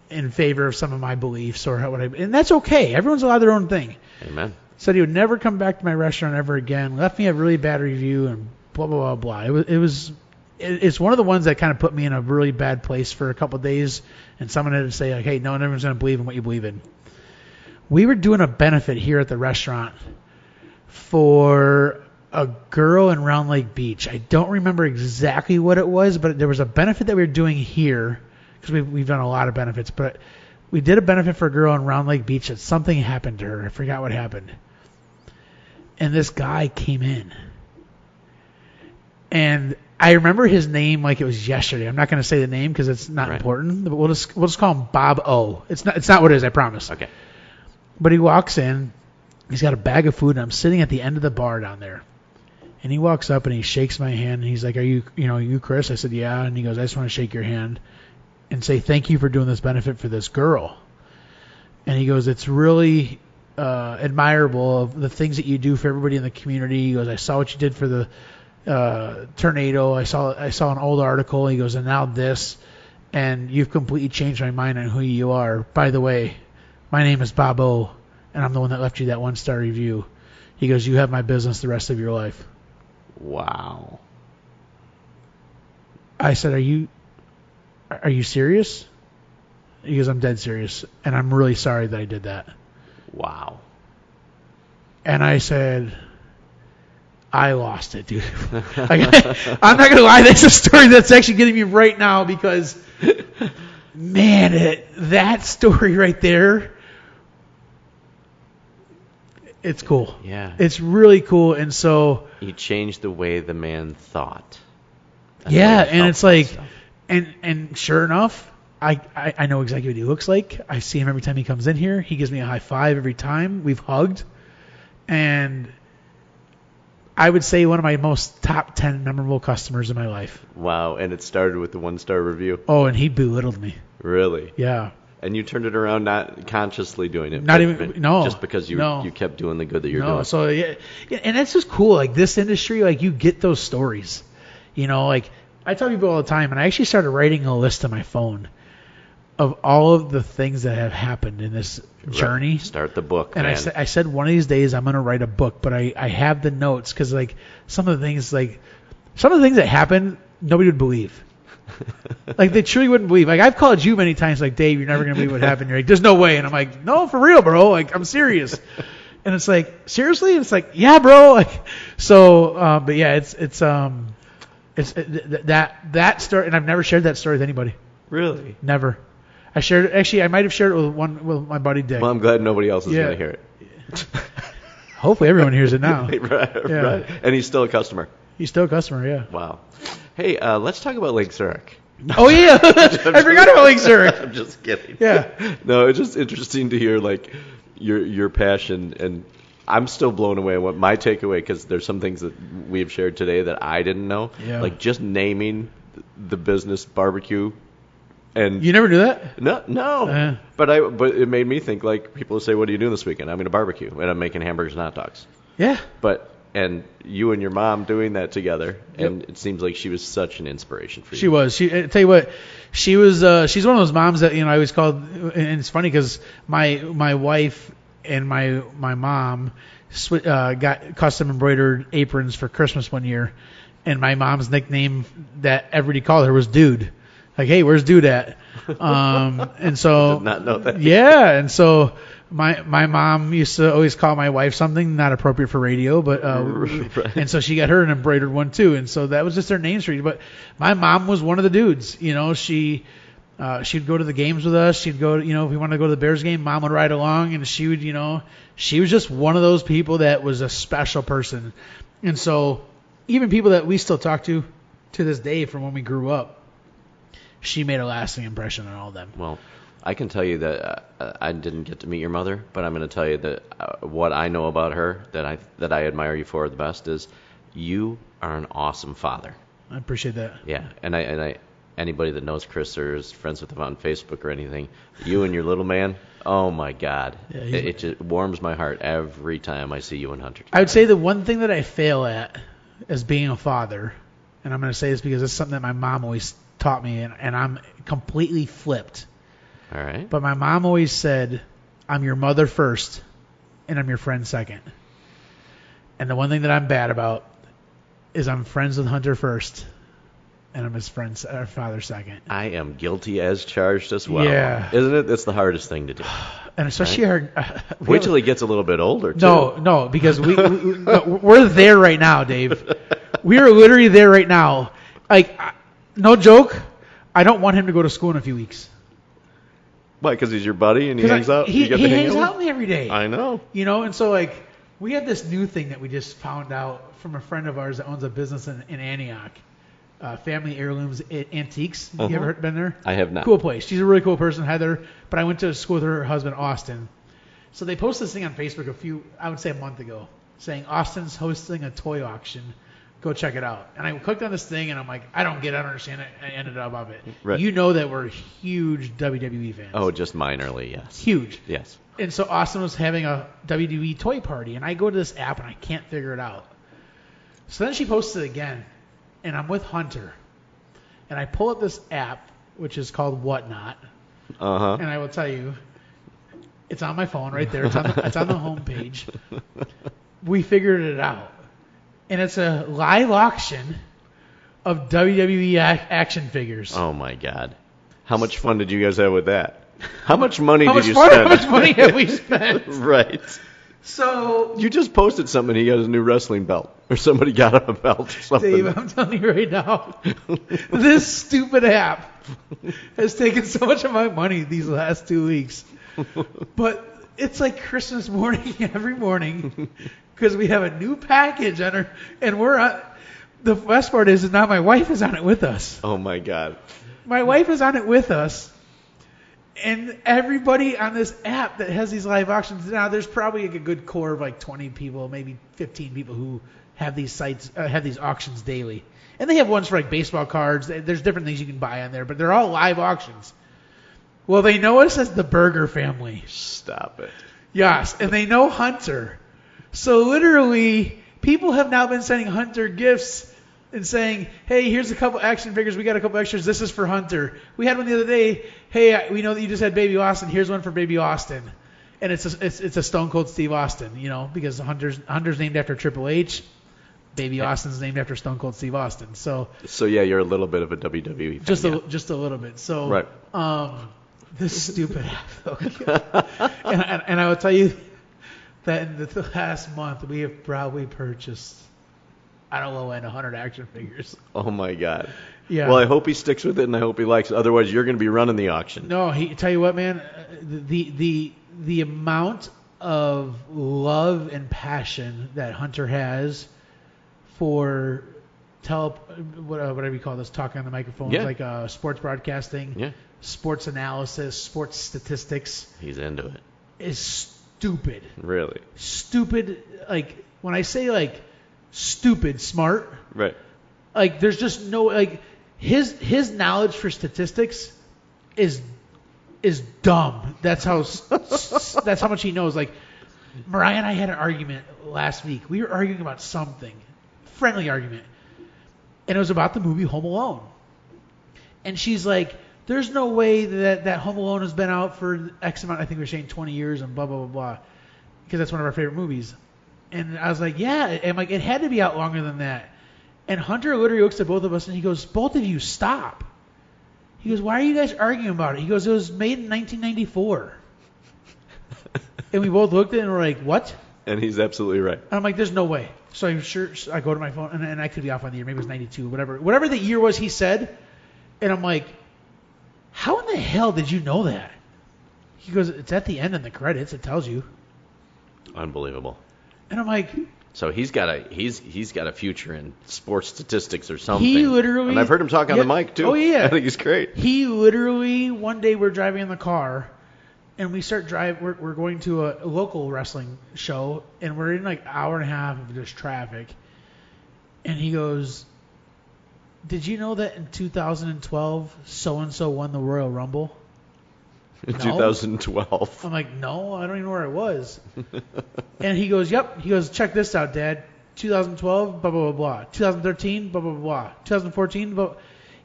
in favor of some of my beliefs and that's okay. Everyone's allowed their own thing. Amen. Said he would never come back to my restaurant ever again. Left me a really bad review and blah blah blah blah. It's one of the ones that kind of put me in a really bad place for a couple of days. And someone had to say like, hey, no one everyone's going to believe in what you believe in. We were doing a benefit here at the restaurant for a girl in Round Lake Beach. I don't remember exactly what it was, but there was a benefit that we were doing here because we've done a lot of benefits. But we did a benefit for a girl in Round Lake Beach that something happened to her. I forgot what happened. And this guy came in. And I remember his name like it was yesterday. I'm not going to say the name because it's not important. But we'll just call him Bob O. It's not what it is, I promise. Okay. But he walks in. He's got a bag of food, and I'm sitting at the end of the bar down there. And he walks up and he shakes my hand and he's like, are you Kris? I said, yeah. And he goes, I just want to shake your hand and say thank you for doing this benefit for this girl. And he goes, it's really admirable of the things that you do for everybody in the community. He goes, I saw what you did for the tornado. I saw an old article. He goes, and now this, and you've completely changed my mind on who you are. By the way, my name is Bob O, and I'm the one that left you that 1-star review. He goes, you have my business the rest of your life. Wow. I said, are you serious? He goes, I'm dead serious, and I'm really sorry that I did that. Wow. And I said, I lost it, dude. I'm not going to lie. That's a story that's actually getting me right now because, man, that story right there, it's cool. Yeah. It's really cool. And so. You changed the way the man thought. Yeah. And it's like, and sure enough, I know exactly what he looks like. I see him every time he comes in here. He gives me a high five every time. We've hugged. And I would say one of my most top 10 memorable customers in my life. Wow. And it started with the 1-star review. Oh, and he belittled me. Really? Yeah. And you turned it around, not consciously doing it. No. Just because you kept doing the good that you're doing. So, yeah. And that's just cool. Like, this industry, like, you get those stories. You know, like, I tell people all the time, and I actually started writing a list on my phone of all of the things that have happened in this journey. Right. Start the book, and man. I said one of these days I'm going to write a book, but I have the notes because, like, some of the things that happened, nobody would believe. Like, they truly wouldn't believe. Like, I've called you many times, like, Dave, you're never going to believe what happened. You're like, there's no way. And I'm like, no, for real, bro. Like, I'm serious. And it's like, seriously? And it's like, yeah, bro. Like, so, but yeah, it's that story, and I've never shared that story with anybody. Really? Never. I might have shared it with my buddy Dick. Well, I'm glad nobody else is going to hear it. Hopefully everyone hears it now. Right. And he's still a customer. He's still a customer, yeah. Wow. Hey, let's talk about Lake Zurich. Oh, yeah. I forgot about Lake Zurich. I'm just kidding. Yeah. No, it's just interesting to hear, like, your passion, and I'm still blown away what my takeaway, because there's some things that we have shared today that I didn't know. Yeah. Like, just naming the business barbecue. And you never do that? No. But it made me think, like, people say, what are you doing this weekend? I'm going to barbecue, and I'm making hamburgers and hot dogs. Yeah. And you and your mom doing that together, and it seems like she was such an inspiration for you. She was. I tell you what, she was. She's one of those moms that, you know, I always called, and it's funny because my wife and my mom got custom embroidered aprons for Christmas one year, and my mom's nickname that everybody called her was Dude. Like, hey, where's Dude at? And so I did not know that. Yeah, and so my mom used to always call my wife something not appropriate for radio, but right. And so she got her an embroidered one too, and so that was just their name street. But my mom was one of the dudes. You know, she'd go to the games with us. She'd go, you know, if we wanted to go to the Bears game, Mom would ride along, and she would, you know, she was just one of those people that was a special person. And so even people that we still talk to this day from when we grew up, she made a lasting impression on all of them. Well, I can tell you that I didn't get to meet your mother, but I'm going to tell you that what I know about her that I admire you for the best is you are an awesome father. I appreciate that. Yeah, and I anybody that knows Kris or is friends with him on Facebook or anything, you and your little man, oh my God, yeah, it just warms my heart every time I see you and Hunter together. I would say the one thing that I fail at as being a father, and I'm going to say this because it's something that my mom always taught me, and I'm completely flipped. All right. But my mom always said, I'm your mother first, and I'm your friend second. And the one thing that I'm bad about is I'm friends with Hunter first, and I'm his father second. I am guilty as charged as well. Yeah. Isn't it? That's the hardest thing to do. And especially wait till he gets a little bit older, too. No, because we're there right now, Dave. We are literally there right now. Like, no joke, I don't want him to go to school in a few weeks. Why? Because he's your buddy and he hangs out? He hangs out with me every day. I know. You know, and so, like, we have this new thing that we just found out from a friend of ours that owns a business in Antioch. Family Heirlooms Antiques. You ever been there? I have not. Cool place. She's a really cool person, Heather. But I went to school with her husband, Austin. So they posted this thing on Facebook a month ago, saying Austin's hosting a toy auction. Go check it out. And I clicked on this thing, and I'm like, I don't understand it. I ended up of it. Right. You know that we're huge WWE fans. Oh, just minorly, yes. Huge. Yes. And so Austin was having a WWE toy party, and I go to this app, and I can't figure it out. So then she posts it again, and I'm with Hunter. And I pull up this app, which is called Whatnot. Uh-huh. And I will tell you, it's on my phone right there. It's on the home page. We figured it out. And it's a live auction of WWE action figures. Oh, my God. How much fun did you guys have with that? How much money did you How spend? much money have we spent? Right. So You just posted something. He got his new wrestling belt. Or somebody got him a belt or something. Dave, I'm telling you right now, this stupid app has taken so much of my money these last 2 weeks. But it's like Christmas morning every morning because we have a new package on her, and we're on. The best part is now my wife is on it with us. Oh, my God. My wife is on it with us. And everybody on this app that has these live auctions, now there's probably a good core of like 20 people, maybe 15 people who have these sites, have these auctions daily. And they have ones for like baseball cards. There's different things you can buy on there, but they're all live auctions. Well, they know us as the Burger family. Stop it. Yes, and they know Hunter. So literally, people have now been sending Hunter gifts and saying, hey, here's a couple action figures. We got a couple extras. This is for Hunter. We had one the other day. Hey, we know that you just had Baby Austin. Here's one for Baby Austin. And it's a Stone Cold Steve Austin, because Hunter's named after Triple H. Baby Austin's named after Stone Cold Steve Austin. So yeah, you're a little bit of a WWE fan. Just a little bit. So right. This stupid app. and I will tell you that in the last month we have probably purchased, I don't know, 100 action figures. Oh my God. Yeah. Well, I hope he sticks with it, and I hope he likes it. Otherwise, you're going to be running the auction. No, tell you what, man, the amount of love and passion that Hunter has for whatever you call this, talking on the microphone, like sports broadcasting, sports analysis, sports statistics. He's into it. Is stupid. Really? Stupid. Like when I say like stupid, smart. Right. Like there's just no like his knowledge for statistics is dumb. That's how much he knows. Like Mariah and I had an argument last week. We were arguing about something, friendly argument, and it was about the movie Home Alone. And she's like, "There's no way that Home Alone has been out for X amount. I think we were saying 20 years and blah blah blah blah, because that's one of our favorite movies." And I was like, "Yeah," and like it had to be out longer than that. And Hunter literally looks at both of us and he goes, "Both of you stop." He goes, "Why are you guys arguing about it?" He goes, "It was made in 1994. And we both looked at it and we're like, "What?" And he's absolutely right. And I'm like, "There's no way." So I go to my phone and I could be off on the year. Maybe it was 92, whatever the year was he said. And I'm like, "How in the hell did you know that?" He goes, "It's at the end in the credits. It tells you." Unbelievable. And I'm like, so he's got a future in sports statistics or something. He literally, and I've heard him talk on the mic too. Oh yeah, I think he's great. He literally, one day we're driving in the car, and we start we're going to a local wrestling show, and we're in like an hour and a half of just traffic. And he goes, "Did you know that in 2012 so and so won the Royal Rumble?" In 2012. I'm like, "No, I don't even know where it was." And he goes, "Yep." He goes, "Check this out, Dad. 2012, blah, blah, blah, blah. 2013, blah, blah, blah, blah. 2014, blah."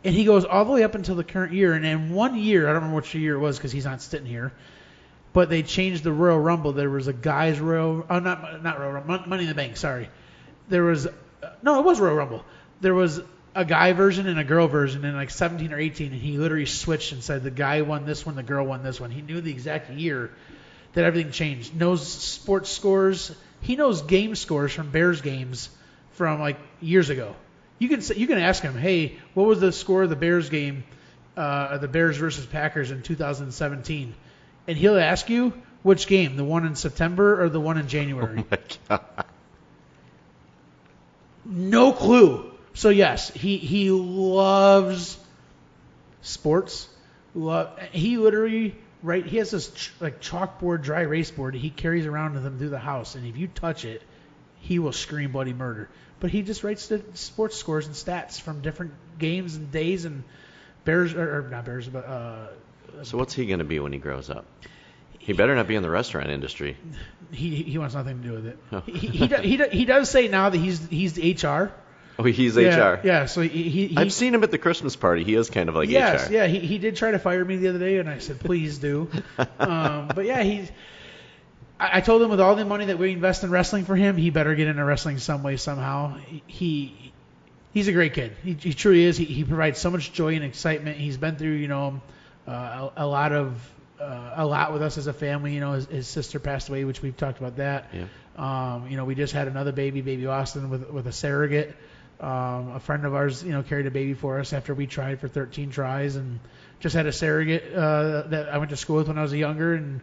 And he goes all the way up until the current year. And in 1 year, I don't remember which year it was because he's not sitting here, but they changed the Royal Rumble. There was a guy's Royal, not Royal Rumble, Money in the Bank, sorry. It was Royal Rumble. There was a guy version and a girl version in like 17 or 18, and he literally switched and said the guy won this one, the girl won this one. He knew the exact year that everything changed. Knows sports scores. He knows game scores from Bears games from like years ago. You can ask him, "Hey, what was the score of the Bears game, the Bears versus Packers in 2017?" And he'll ask you which game, the one in September or the one in January. Oh my God. No clue. So yes, he loves sports. He literally he has this like chalkboard dry erase board he carries around with him through the house, and if you touch it, he will scream bloody murder. But he just writes the sports scores and stats from different games and days and Bears, or not Bears, but... So what's he going to be when he grows up? He better not be in the restaurant industry. He wants nothing to do with it. Oh. He does say now that he's the HR. Oh, he's Yeah, HR. yeah. So he I've seen him at the Christmas party. He is kind of like yes, HR. yeah. He did try to fire me the other day, and I said, please do. But yeah, I told him with all the money that we invest in wrestling for him, he better get into wrestling some way, somehow. He's a great kid. He truly is. He provides so much joy and excitement. He's been through, a lot with us as a family. His sister passed away, which we've talked about that. Yeah. We just had another baby Austin, with a surrogate. A friend of ours, carried a baby for us after we tried for 13 tries, and just had a surrogate that I went to school with when I was younger, and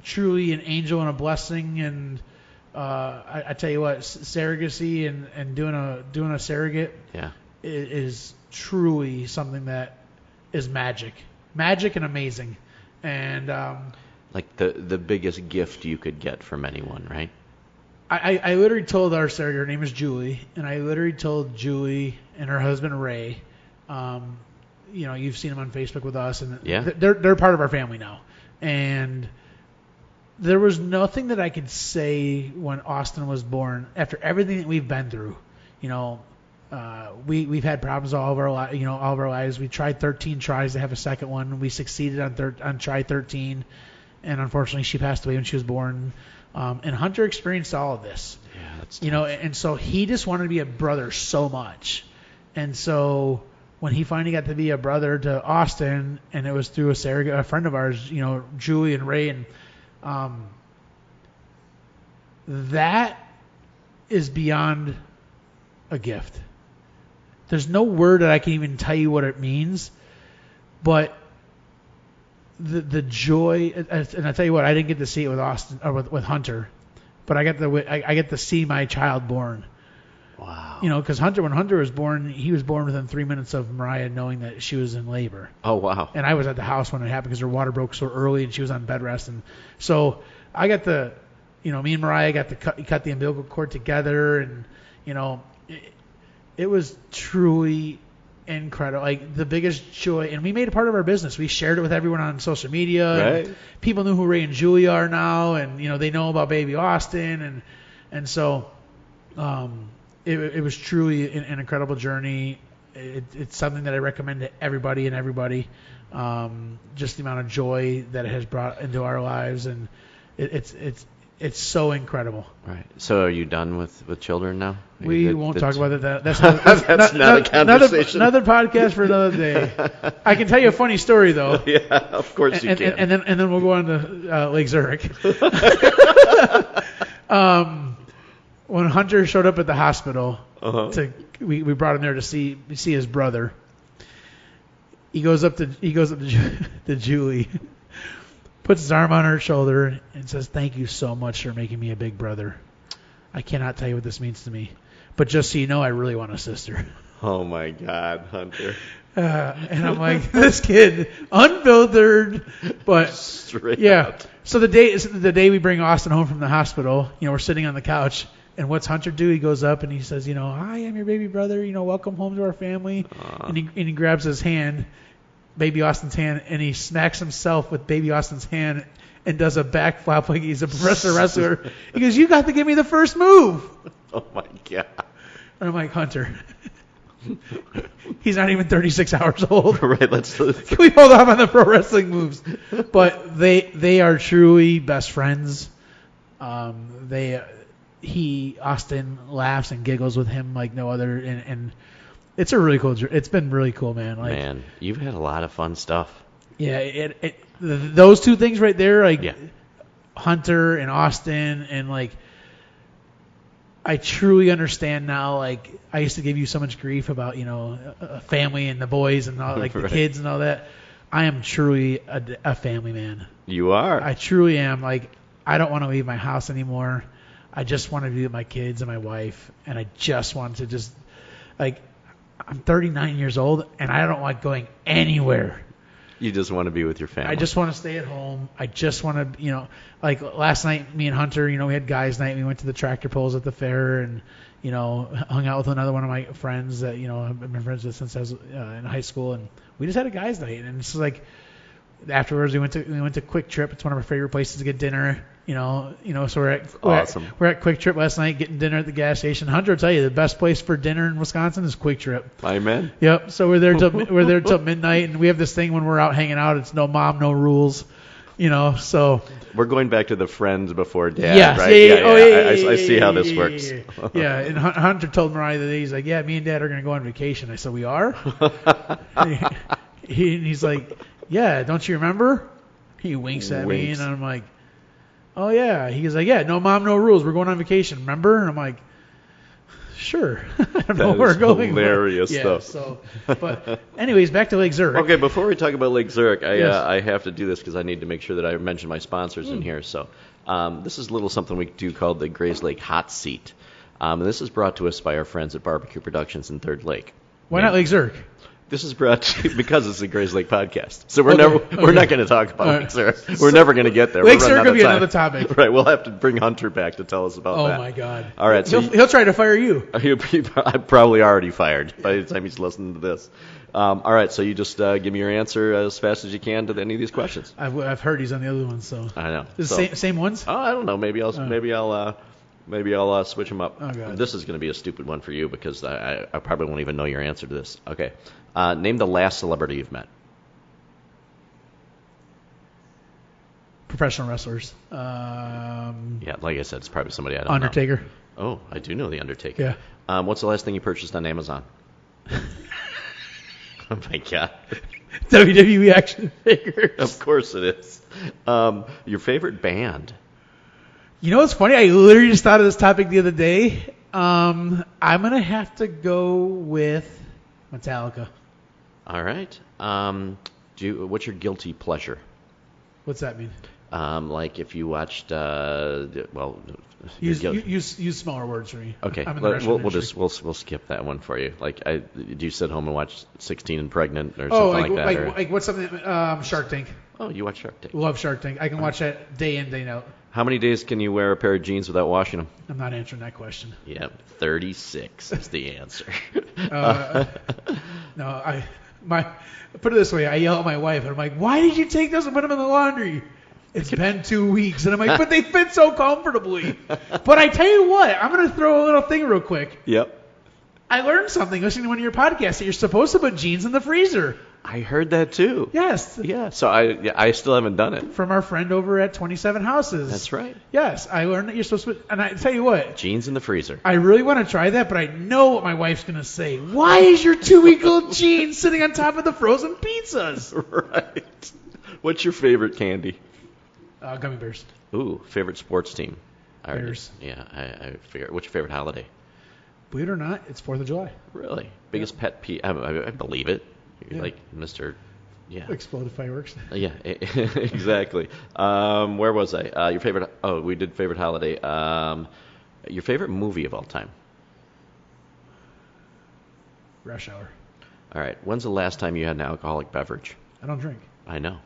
truly an angel and a blessing. And I tell you what, surrogacy and doing a surrogate is truly something that is magic and amazing. And like the biggest gift you could get from anyone, right? I literally told our surrogate, her name is Julie, and I literally told Julie and her husband Ray, you've seen them on Facebook with us, and they're part of our family now. And there was nothing that I could say when Austin was born after everything that we've been through. We've had problems all of our lives. We tried 13 tries to have a second one. We succeeded on try 13, and unfortunately she passed away when she was born. And Hunter experienced all of this. Yeah, that's tough. And so he just wanted to be a brother so much. And so when he finally got to be a brother to Austin, and it was through a surrogate, a friend of ours, Julie and Ray, and that is beyond a gift. There's no word that I can even tell you what it means, but the joy, and I tell you what, I didn't get to see it with Austin or with Hunter, but I get to see my child born. Wow. Because when Hunter was born, he was born within 3 minutes of Mariah knowing that she was in labor. Oh, wow. And I was at the house when it happened because her water broke so early and she was on bed rest. And so I got to, me and Mariah got to cut the umbilical cord together. And, it was truly incredible. Like the biggest joy. And we made it part of our business. We shared it with everyone on social media. Right. And people knew who Ray and Julie are now. And, they know about baby Austin. And so, it was truly an incredible journey. It's something that I recommend to everybody and everybody. Just the amount of joy that it has brought into our lives, and it's so incredible. Right. So are you done with children now? We won't talk about that. That's not a conversation. Another podcast for another day. I can tell you a funny story though. Yeah, of course you can. And then we'll go on to Lake Zurich. When Hunter showed up at the hospital, we brought him there to see his brother. He goes up to Julie, puts his arm on her shoulder, and says, "Thank you so much for making me a big brother. I cannot tell you what this means to me, but just so you know, I really want a sister." Oh my God, Hunter! And I'm like, this kid, unfiltered, but straight up. So the day we bring Austin home from the hospital, we're sitting on the couch. And what's Hunter do? He goes up and he says, "Hi, I'm your baby brother. Welcome home to our family." And he grabs his hand, baby Austin's hand, and he smacks himself with baby Austin's hand and does a backflip like he's a professional wrestler. He goes, "You got to give me the first move." Oh my God! And I'm like, Hunter, he's not even 36 hours old. Right? Can we hold off on the pro wrestling moves? But they are truly best friends. Austin laughs and giggles with him like no other, and it's a really cool. It's been really cool, man. Like, man, you've had a lot of fun stuff. Yeah, those two things right there, like Hunter and Austin, and like I truly understand now. Like I used to give you so much grief about a family and the boys and all, like the kids and all that. I am truly a family man. You are. I truly am. Like I don't want to leave my house anymore. I just want to be with my kids and my wife, and I just want to I'm 39 years old, and I don't like going anywhere. You just want to be with your family. I just want to stay at home. I just want to, like last night, me and Hunter, we had guys' night. We went to the tractor pulls at the fair and, hung out with another one of my friends that, I've been friends with since I was in high school. And we just had a guys' night. And it's like, afterwards, we went to Quick Trip. It's one of our favorite places to get dinner. So we're at Quick Trip last night getting dinner at the gas station. Hunter will tell you the best place for dinner in Wisconsin is Quick Trip. Amen. Yep. So we're there till midnight, and we have this thing when we're out hanging out. It's no mom, no rules. So we're going back to the friends before dad, yes, right? Yeah. I see how this works. Yeah. And Hunter told Mariah the other day, he's like, "Yeah, me and Dad are gonna go on vacation." I said, "We are?" He's like, "Yeah, don't you remember?" He winks at me, and I'm like, "Oh yeah." He's like, "Yeah, no mom, no rules. We're going on vacation, remember?" And I'm like, "Sure." I don't know where we're going. Hilarious stuff. So, but anyways, back to Lake Zurich. Okay, before we talk about Lake Zurich, Yes. I have to do this because I need to make sure that I mention my sponsors in here. So, this is a little something we do called the Grays Lake Hot Seat. And this is brought to us by our friends at BBQ Productions in Third Lake. Why not Lake Zurich? This is brought to you because it's the Grays Lake podcast. So we're not going to talk about Lake Zurich. We're never going to get there. Lake Zurich will be another topic. Right, we'll have to bring Hunter back to tell us about that. Oh my God! All right, so he'll try to fire you. I'm probably already fired by the time he's listening to this. All right, so you just give me your answer as fast as you can to any of these questions. I've heard he's on the other ones, so I know. Same ones. Oh, I don't know. Maybe I'll switch them up. Oh, God. This is going to be a stupid one for you because I probably won't even know your answer to this. Okay. Name the last celebrity you've met. Professional wrestlers. Yeah, like I said, it's probably somebody I don't Undertaker. know. Oh, I do know the Undertaker. Yeah. What's the last thing you purchased on Amazon? Oh, my God. WWE action figures. Of course it is. Your favorite band? You know what's funny? I literally just thought of this topic the other day. I'm going to have to go with Metallica. All right. What's your guilty pleasure? What's that mean? Like if you watched, use smaller words for me. Okay, we'll skip that one for you. Like, do you sit home and watch 16 and Pregnant or something like that? Like what's something? Shark Tank. Oh, you watch Shark Tank? Love Shark Tank. I can watch that day in, day out. How many days can you wear a pair of jeans without washing them? I'm not answering that question. Yep, 36 is the answer. No, put it this way. I yell at my wife, and I'm like, "Why did you take those and put them in the laundry?" It's been 2 weeks, and I'm like, "But they fit so comfortably." But I tell you what, I'm going to throw a little thing real quick. Yep. I learned something listening to one of your podcasts that you're supposed to put jeans in the freezer. I heard that too. Yes. Yeah. So I still haven't done it. From our friend over at 27 Houses. That's right. Yes, I learned that you're supposed to. And I tell you what. Jeans in the freezer. I really want to try that, but I know what my wife's going to say. Why is your 2-week-old jeans sitting on top of the frozen pizzas? Right. What's your favorite candy? Gummy bears. Ooh, favorite sports team? Bears. Yeah, I figure. What's your favorite holiday? Believe it or not, it's 4th of July. Really? Biggest pet peeve? I believe it. You're like Mr. Yeah. Exploded fireworks. Yeah, exactly. Where was I? Your favorite? Oh, we did favorite holiday. Your favorite movie of all time? Rush Hour. All right. When's the last time you had an alcoholic beverage? I don't drink. I know.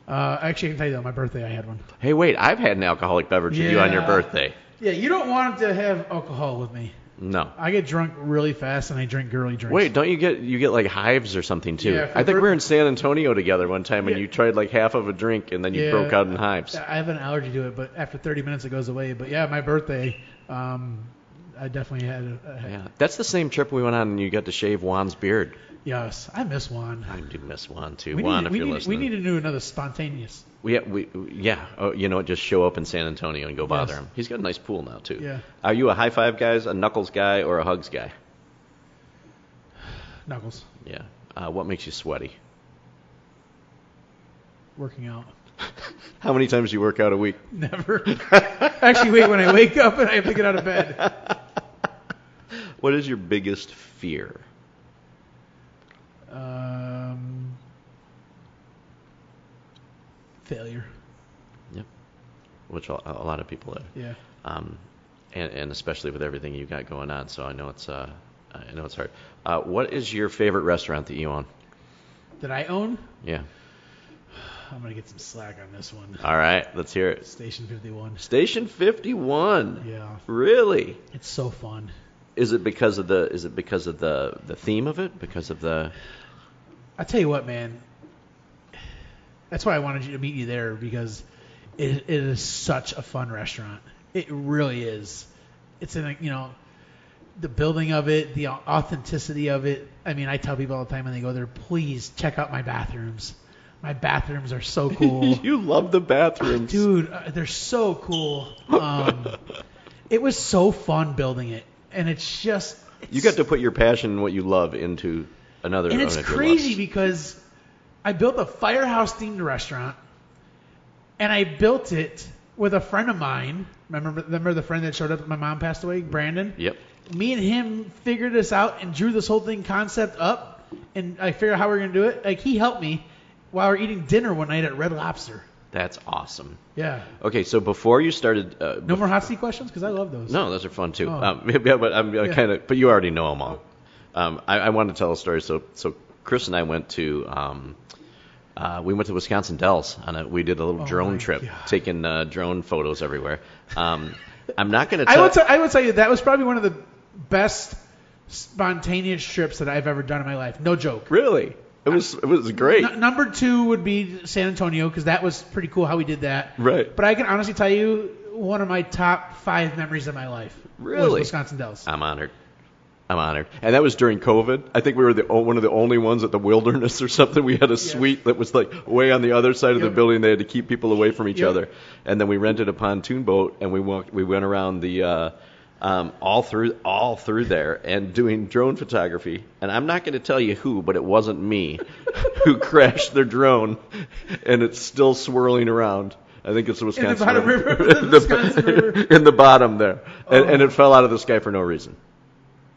Actually, I can tell you on my birthday I had one. Hey, wait. I've had an alcoholic beverage with you on your birthday. Yeah, you don't want to have alcohol with me. No. I get drunk really fast, and I drink girly drinks. Wait, don't you get like hives or something too? Yeah, I think we were in San Antonio together one time, and you tried like half of a drink, and then you broke out in hives. I have an allergy to it, but after 30 minutes it goes away. But yeah, my birthday, I definitely had. Yeah, that's the same trip we went on, and you got to shave Juan's beard. Yes, I miss Juan. I do miss Juan too. Juan, if you're listening, we need to do another spontaneous. Oh, you know what? Just show up in San Antonio and go bother him. He's got a nice pool now too. Yeah. Are you a high five guy, a knuckles guy, or a hugs guy? Knuckles. Yeah. What makes you sweaty? Working out. How many times do you work out a week? Never. Actually, wait. When I wake up and I have to get out of bed. What is your biggest fear? Failure. Yep. Which a lot of people have. Yeah. And especially with everything you got going on, so I know it's hard. What is your favorite restaurant that you own? That I own? Yeah. I'm going to get some slack on this one. All right, let's hear it. Station 51. Station 51. Yeah. Really? It's so fun. Is it because of the theme of it? Because of the... I tell you what, man. That's why I wanted you to meet you there, because it is such a fun restaurant. It really is. It's in the building of it, the authenticity of it. I mean, I tell people all the time when they go there, please check out my bathrooms. My bathrooms are so cool. You love the bathrooms. Dude, they're so cool. It was so fun building it. And it's just... You got to put your passion and what you love into another... And it's crazy because I built a firehouse-themed restaurant, and I built it with a friend of mine. Remember the friend that showed up when my mom passed away, Brandon? Yep. Me and him figured this out and drew this whole thing concept up, and I figured out how we're going to do it. Like, he helped me while we were eating dinner one night at Red Lobster. That's awesome. Yeah. Okay, so before you started... no more hot seat questions? Because I love those. No, those are fun, too. Oh. Yeah, but I'm kind of... But you already know them all. I want to tell a story. So Kris and I went to... we went to Wisconsin Dells. We did a little drone trip, taking drone photos everywhere. I'm not going to tell... I would tell you that was probably one of the best spontaneous trips that I've ever done in my life. No joke. Really? It was great. Number 2 would be San Antonio, because that was pretty cool how we did that. Right. But I can honestly tell you one of my top 5 memories of my life was Wisconsin Dells. I'm honored. And that was during COVID. I think we were one of the only ones at the Wilderness or something. We had a suite that was like way on the other side of the building. They had to keep people away from each other. And then we rented a pontoon boat, and we went around the all through there and doing drone photography. And I'm not going to tell you who, but it wasn't me who crashed their drone, and it's still swirling around. I think it's the Wisconsin River. In the bottom there. And it fell out of the sky for no reason.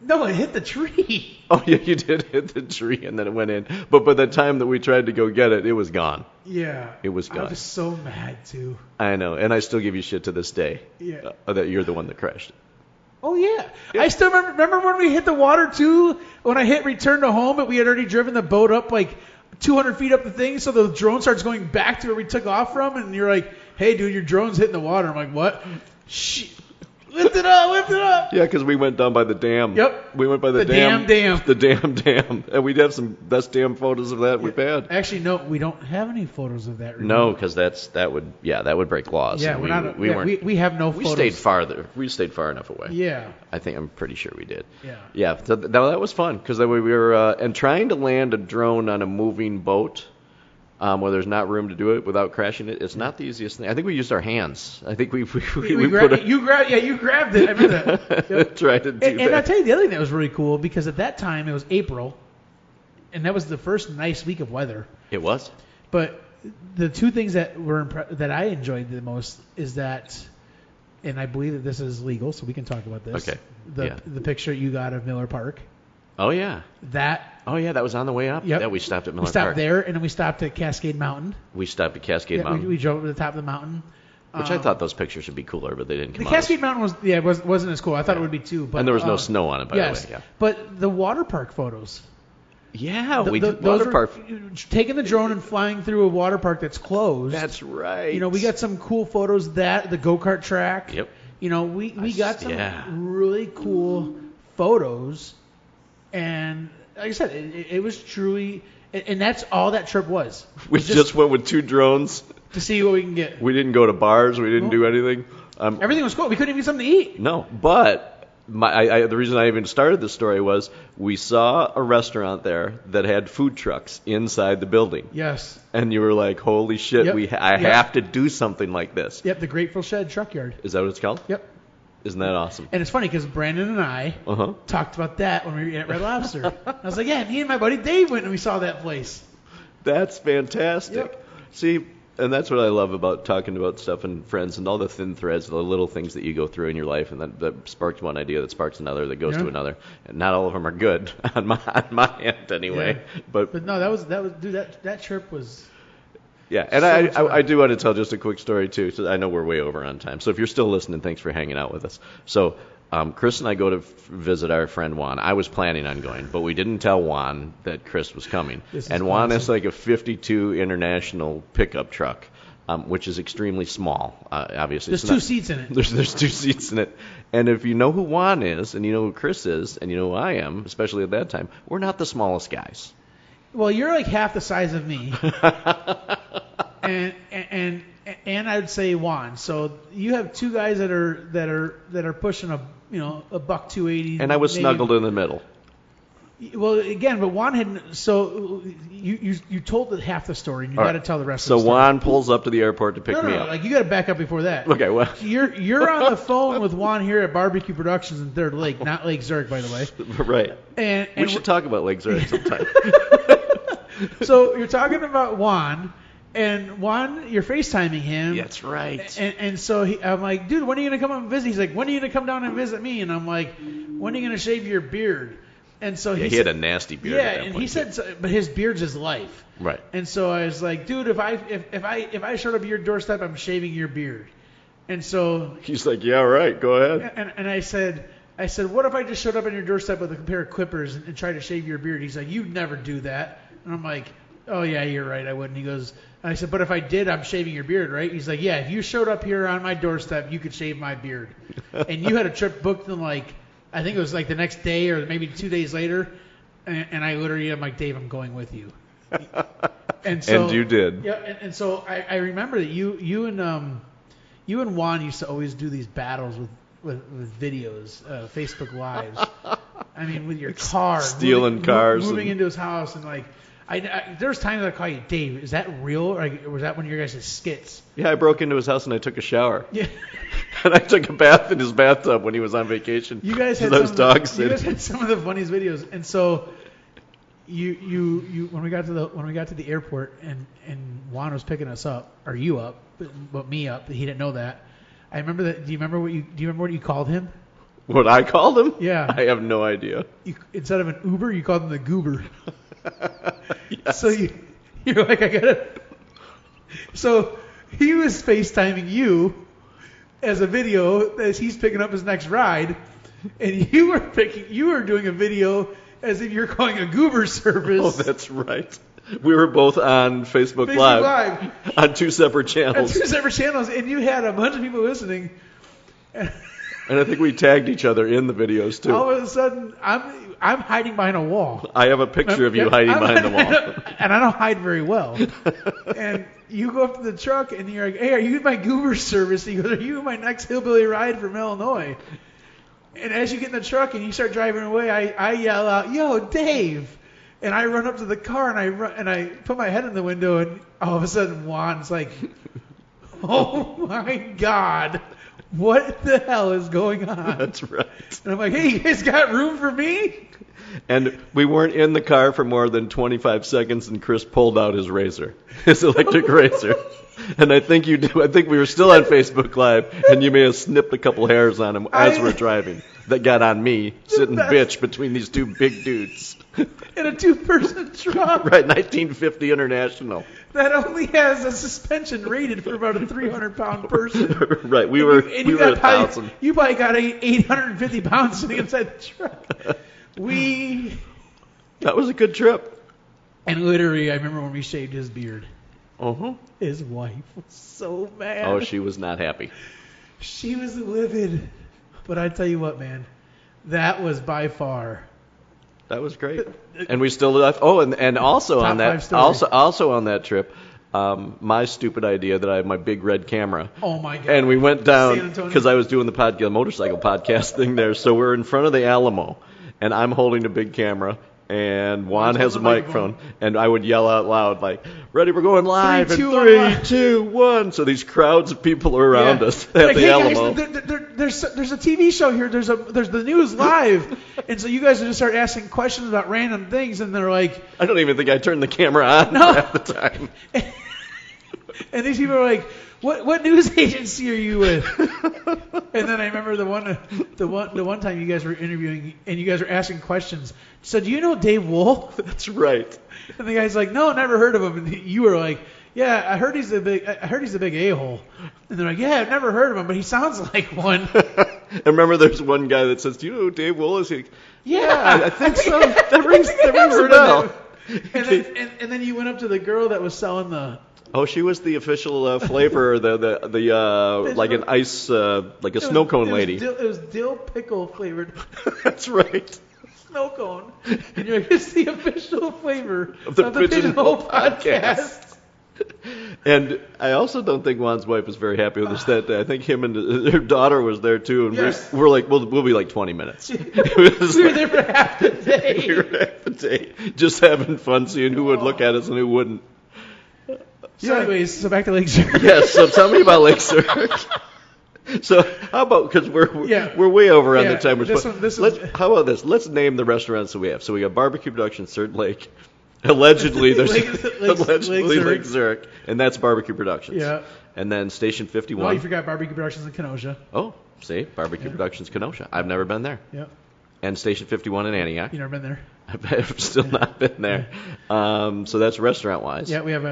No, it hit the tree. Oh, yeah, you did hit the tree, and then it went in. But by the time that we tried to go get it, it was gone. Yeah. It was gone. I was so mad, too. I know, and I still give you shit to this day. Yeah. That you're the one that crashed it. Oh, yeah. I still remember when we hit the water, too, when I hit return to home, but we had already driven the boat up like 200 feet up the thing, so the drone starts going back to where we took off from, and you're like, hey, dude, your drone's hitting the water. I'm like, what? Shit. Lift it up. Yeah, because we went down by the dam. Yep. We went by the dam. The damn. And we'd have some best damn photos of that we've had. Actually, no, we don't have any photos of that. Remember? No, because that would break laws. Yeah, we have no photos. We stayed far enough away. Yeah. I'm pretty sure we did. Yeah. Yeah, so that was fun, because we were and trying to land a drone on a moving boat. Where there's not room to do it without crashing it, it's not the easiest thing. I think we used our hands. I think you grabbed it. I remember that. Yep. Tried to do that. And I'll tell you the other thing that was really cool, because at that time it was April, and that was the first nice week of weather. It was. But the two things that that I enjoyed the most is that, and I believe that this is legal, so we can talk about this. Okay. The picture you got of Miller Park. Oh, yeah. That was on the way up? Yep. Yeah, we stopped at Miller Park. We stopped there, and then we stopped at Cascade Mountain. We stopped at Cascade Mountain. We drove to the top of the mountain. Which I thought those pictures would be cooler, but they didn't come out. The Cascade Mountain wasn't as cool. I thought it would be too. But, and there was no snow on it, by the way. Yeah. But the water park photos. Yeah, we did water park. Taking the drone and flying through a water park that's closed. That's right. We got some cool photos of that, the go-kart track. Yep. We got some really cool photos, and like I said, it was truly, and that's all that trip was. We just went with 2 drones to see what we can get. We didn't go to bars. We didn't do anything. Everything was cool. We couldn't even get something to eat. No, but the reason I even started this story was we saw a restaurant there that had food trucks inside the building. Yes. And you were like, holy shit, I have to do something like this. Yep, the Grateful Shed Truck Yard. Is that what it's called? Yep. Isn't that awesome? And it's funny because Brandon and I talked about that when we were at Red Lobster. I was like, yeah, me and my buddy Dave went and we saw that place. That's fantastic. Yep. See, and that's what I love about talking about stuff and friends and all the thin threads, the little things that you go through in your life, and that sparks one idea, that sparks another, that goes to another. And not all of them are good on my end anyway. Yeah. But no, that was dude, that trip was. Yeah, and I do want to tell just a quick story, too. So I know we're way over on time. So if you're still listening, thanks for hanging out with us. So Kris and I go to visit our friend Juan. I was planning on going, but we didn't tell Juan that Kris was coming. And Juan has like a 52 International pickup truck, which is extremely small. Obviously, there's 2 seats in it. There's 2 seats in it. And if you know who Juan is, and you know who Kris is, and you know who I am, especially at that time, we're not the smallest guys. Well, you're like half the size of me. And I'd say Juan. So you have 2 guys that are pushing a buck 280. And I was snuggled in the middle. Well, again, but Juan had. So you told half the story, and you got to tell the rest. So of the story. Juan pulls up to the airport to pick me up. Like you got to back up before that. Okay, well, you're on the phone with Juan here at BBQ Productions in Third Lake, not Lake Zurich, by the way. Right. And we should talk about Lake Zurich sometime. So you're talking about Juan. And Juan, you're FaceTiming him. That's right. And so I'm like, dude, when are you going to come up and visit? He's like, when are you going to come down and visit me? And I'm like, when are you going to shave your beard? And so he had a nasty beard. Yeah, and he said, but his beard's his life. Right. And so I was like, dude, if I showed up at your doorstep, I'm shaving your beard. And so he's like, yeah, right, go ahead. And I said, what if I just showed up at your doorstep with a pair of clippers and tried to shave your beard? He's like, you'd never do that. And I'm like, oh yeah, you're right, I wouldn't. He goes. And I said, but if I did, I'm shaving your beard, right? He's like, yeah, if you showed up here on my doorstep, you could shave my beard. And you had a trip booked in I think it was like the next day or maybe 2 days later. And I literally, I'm like, Dave, I'm going with you. And so, and you did. Yeah, and so I remember that you and Juan used to always do these battles with videos, Facebook Lives. I mean, with your car. Stealing cars. Moving into his house and there's times I call you, Dave, is that real? Or was that one of your guys' skits? Yeah, I broke into his house and I took a shower. Yeah. And I took a bath in his bathtub when he was on vacation. You guys had some of the funniest videos. And so you when we got to the airport and Juan was picking us up, or you up, but me up, he didn't know that. I remember that. Do you remember what you called him? What I called him? Yeah. I have no idea. Instead of an Uber, you called him the Goober. Yes. So you're like, I gotta. So he was FaceTiming you as a video as he's picking up his next ride, and you were doing a video as if you're calling a Goober service. Oh, that's right. We were both on Facebook Live on 2 separate channels. And you had a bunch of people listening. And I think we tagged each other in the videos too. All of a sudden, I'm hiding behind a wall. I have a picture of you hiding behind the wall. And I don't hide very well. And you go up to the truck and you're like, hey, are you my Goober service? He goes, are you my next hillbilly ride from Illinois? And as you get in the truck and you start driving away, I yell out, yo, Dave. And I run up to the car and I put my head in the window, and all of a sudden Juan's like, oh my God. What the hell is going on? That's right. And I'm like, hey, you guys got room for me? And we weren't in the car for more than 25 seconds, and Kris pulled out his razor, his electric razor. And I think you do. I think we were still on Facebook Live, and you may have snipped a couple hairs on him as we're driving. That got on me, sitting bitch between these 2 big dudes. In a 2-person truck. Right, 1950 International. That only has a suspension rated for about a 300-pound person. Right, we were 1,000. You probably got 850 pounds sitting inside the truck. That was a good trip. And literally, I remember when we shaved his beard. Uh-huh. His wife was so mad. Oh, she was not happy. She was livid. But I tell you what, man, that was by far. That was great. And we still left. Oh, and also on that, also on that trip, my stupid idea that I have my big red camera. Oh my God! And we went down because I was doing the motorcycle podcast thing there. So we're in front of the Alamo, and I'm holding a big camera. And Juan has a microphone, and I would yell out loud, like, ready, we're going live in 3, 2, 1. So these crowds of people are around us at like, the hey Alamo. Guys, there's a TV show here. There's the news live. And so you guys would just start asking questions about random things, and they're like... I don't even think I turned the camera on at the time. And these people are like, what news agency are you with? And then I remember the one time you guys were interviewing and you guys were asking questions. So do you know Dave Wohl? That's right. And the guy's like, no, never heard of him. And you were like, yeah, I heard he's a big a-hole. And they're like, yeah, I've never heard of him, but he sounds like one. And remember, there's one guy that says, do you know who Dave Willis? Yeah, I think so. That rings a bell. And then you went up to the girl that was selling the. Oh, she was the official flavor, the like an ice, like a snow cone lady. It was dill pickle flavored. That's right. Snow cone. And you're like, it's the official flavor of the Pigeonhole podcast. And I also don't think Juan's wife was very happy with us that day. I think him and her daughter was there too, and we're like, we'll be like 20 minutes. We were there for half the day. We were half the day, just having fun, seeing who would look at us and who wouldn't. So anyways, back to Lake Zurich. Yes, so tell me about Lake Zurich. So how about, because we're way over on the timers. How about this? Let's name the restaurants that we have. So we got BBQ Productions, Third Lake. Allegedly, there's Lake Zurich, and that's BBQ Productions. Yeah. And then Station 51. Oh, you forgot BBQ Productions in Kenosha. Oh, see, BBQ Productions Kenosha. I've never been there. Yeah. And Station 51 in Antioch. You never been there? I've still not been there. Yeah. So that's restaurant-wise. Yeah, we have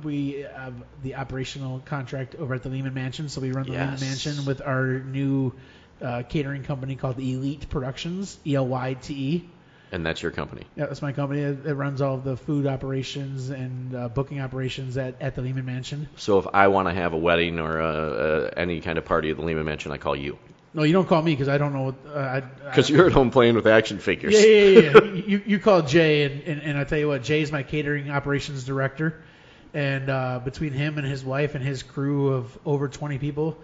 the operational contract over at the Lehman Mansion. So we run the Lehman Mansion with our new catering company called Elite Productions, ELYTE. And that's your company? Yeah, that's my company. It runs all of the food operations and booking operations at the Lehman Mansion. So if I want to have a wedding or any kind of party at the Lehman Mansion, I call you? No, you don't call me because I don't know. Because you're at home playing with action figures. Yeah. You call Jay, and I tell you what, Jay's my catering operations director. And between him and his wife and his crew of over 20 people,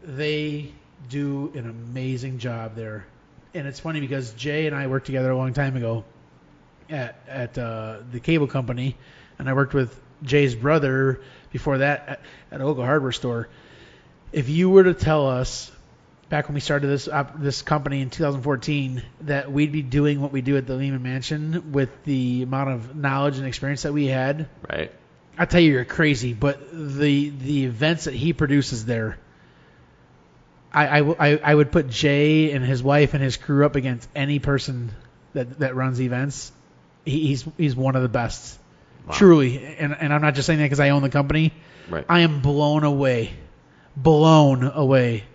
they do an amazing job there. And it's funny because Jay and I worked together a long time ago at the cable company, and I worked with Jay's brother before that at a local hardware store. If you were to tell us back when we started this company in 2014 that we'd be doing what we do at the Lehman Mansion with the amount of knowledge and experience that we had, right? I tell you, you're crazy. But the events that he produces there. I would put Jay and his wife and his crew up against any person that runs events. He's one of the best, truly. And I'm not just saying that because I own the company. Right. I am blown away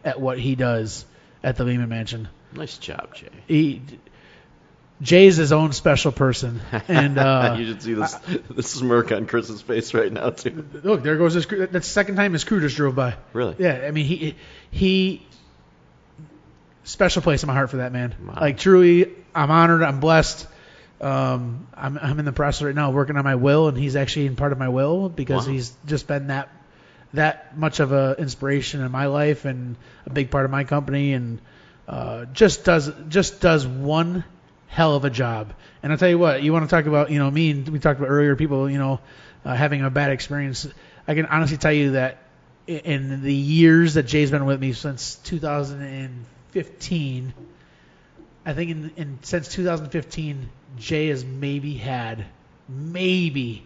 at what he does at the Lehman Mansion. Nice job, Jay. Jay's his own special person, and you should see the smirk on Chris's face right now too. Look, there goes his crew. That's the second time his crew just drove by. Really? Yeah. I mean, he special place in my heart for that man. Wow. Like truly, I'm honored. I'm blessed. I'm in the process right now working on my will, and he's actually in part of my will because he's just been that much of a inspiration in my life and a big part of my company, and just does one hell of a job. And I'll tell you what, you want to talk about, me, and we talked about earlier, people, having a bad experience. I can honestly tell you that in the years that Jay's been with me since 2015, I think since 2015, Jay has maybe had 2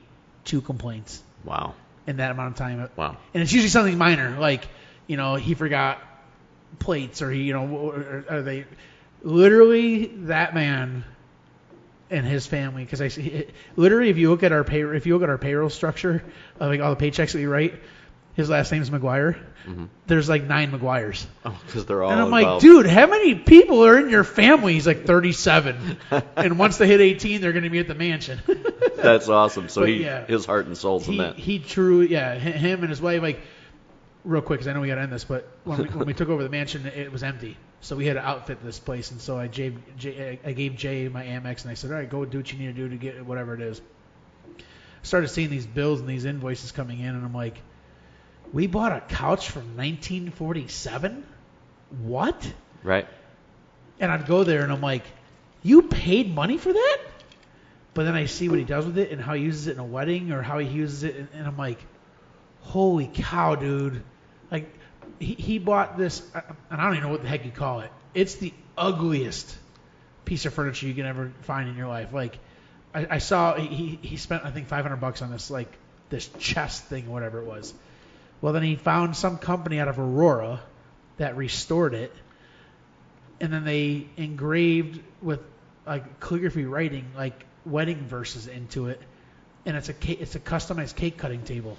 complaints. Wow. In that amount of time. Wow. And it's usually something minor, like, he forgot plates, or or they literally, that man and his family, because literally, if you look at our payroll structure, like all the paychecks that we write, his last name's McGuire. Mm-hmm. There's like 9 McGuires. Oh, because they're all. And I'm involved. like, dude, how many people are in your family? He's like 37, and once they hit 18, they're going to be at the mansion. That's awesome. So his heart and soul's in that. He truly, him and his wife, like, real quick, because I know we got to end this, but when we took over the mansion, it was empty. So we had to outfit this place, and so I gave Jay my Amex, and I said, all right, go do what you need to do to get whatever it is. Started seeing these bills and these invoices coming in, and I'm like, we bought a couch from 1947? What? Right. And I'd go there, and I'm like, you paid money for that? But then I see what he does with it and how he uses it in a wedding or how he uses it, and I'm like, holy cow, dude. Like, he bought this, and I don't even know what the heck you call it. It's the ugliest piece of furniture you can ever find in your life. Like, I saw he spent, I think, $500 on this, like, this chest thing or whatever it was. Well, then he found some company out of Aurora that restored it, and then they engraved with, like, calligraphy writing, like, wedding verses into it, and it's a customized cake cutting table.